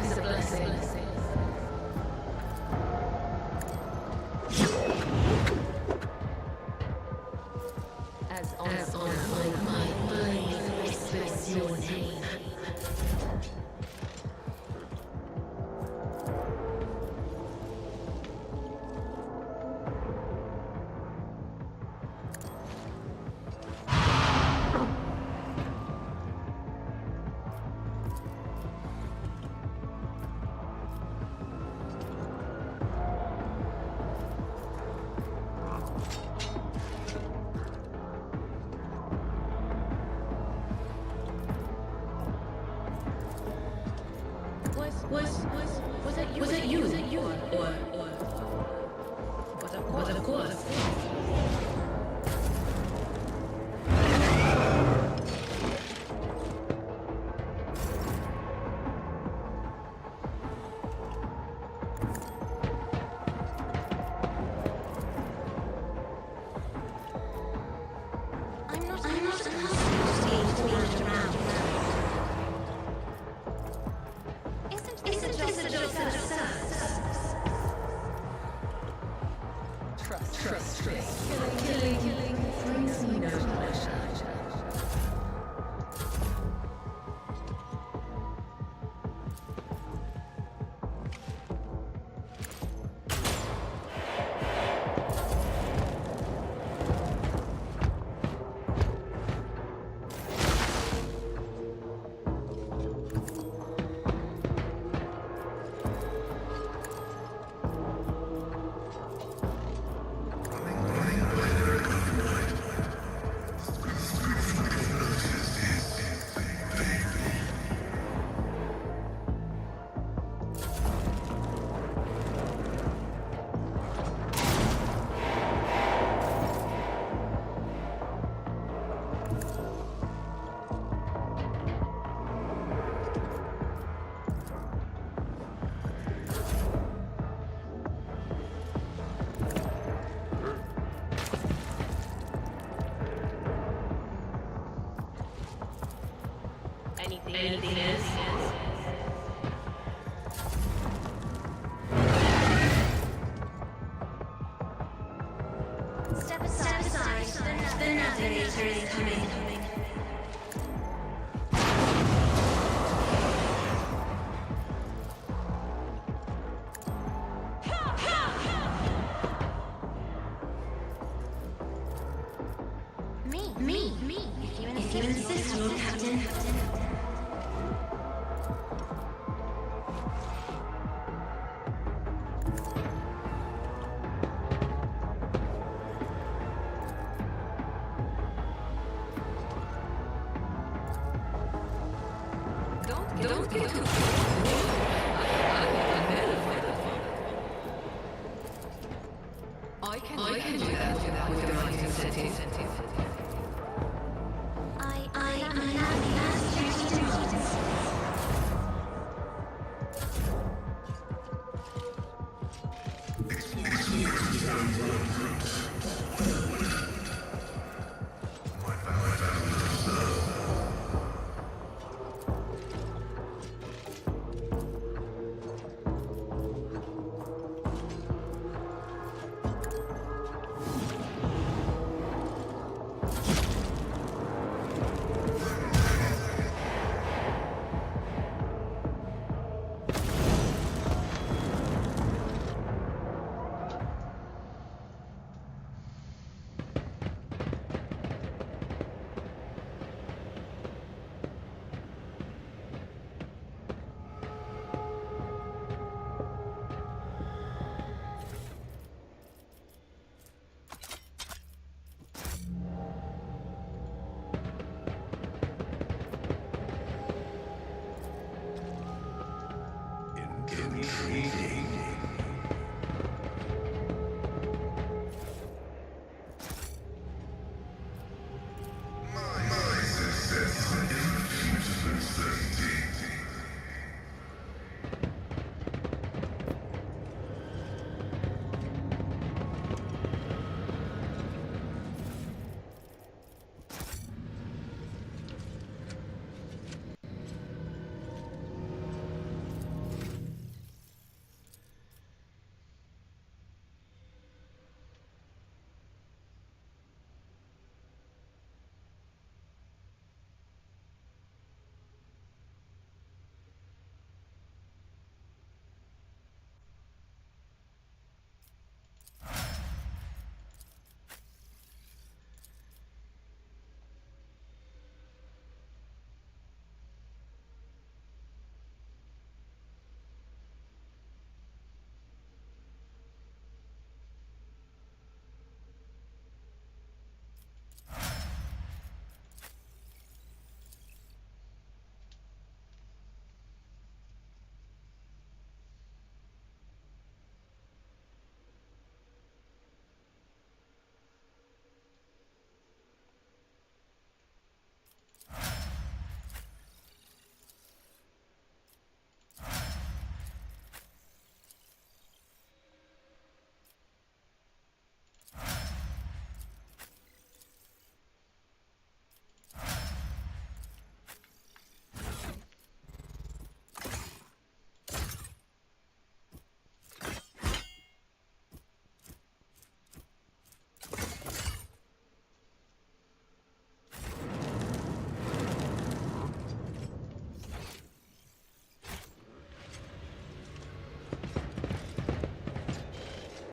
[SPEAKER 4] is a blessing. As on my blade whispers your name. Was it you? Or was it of course?
[SPEAKER 9] I'm not accustomed to being ordered around. Isn't this a job for the serfs?
[SPEAKER 4] Trust. Killing brings me no pleasure.
[SPEAKER 8] Anything else?
[SPEAKER 9] Step aside. The navigator is coming. Me. If you insist, Lord Captain.
[SPEAKER 1] Don't get too I can do that with the right incentive.
[SPEAKER 9] I am the last duty.
[SPEAKER 5] treated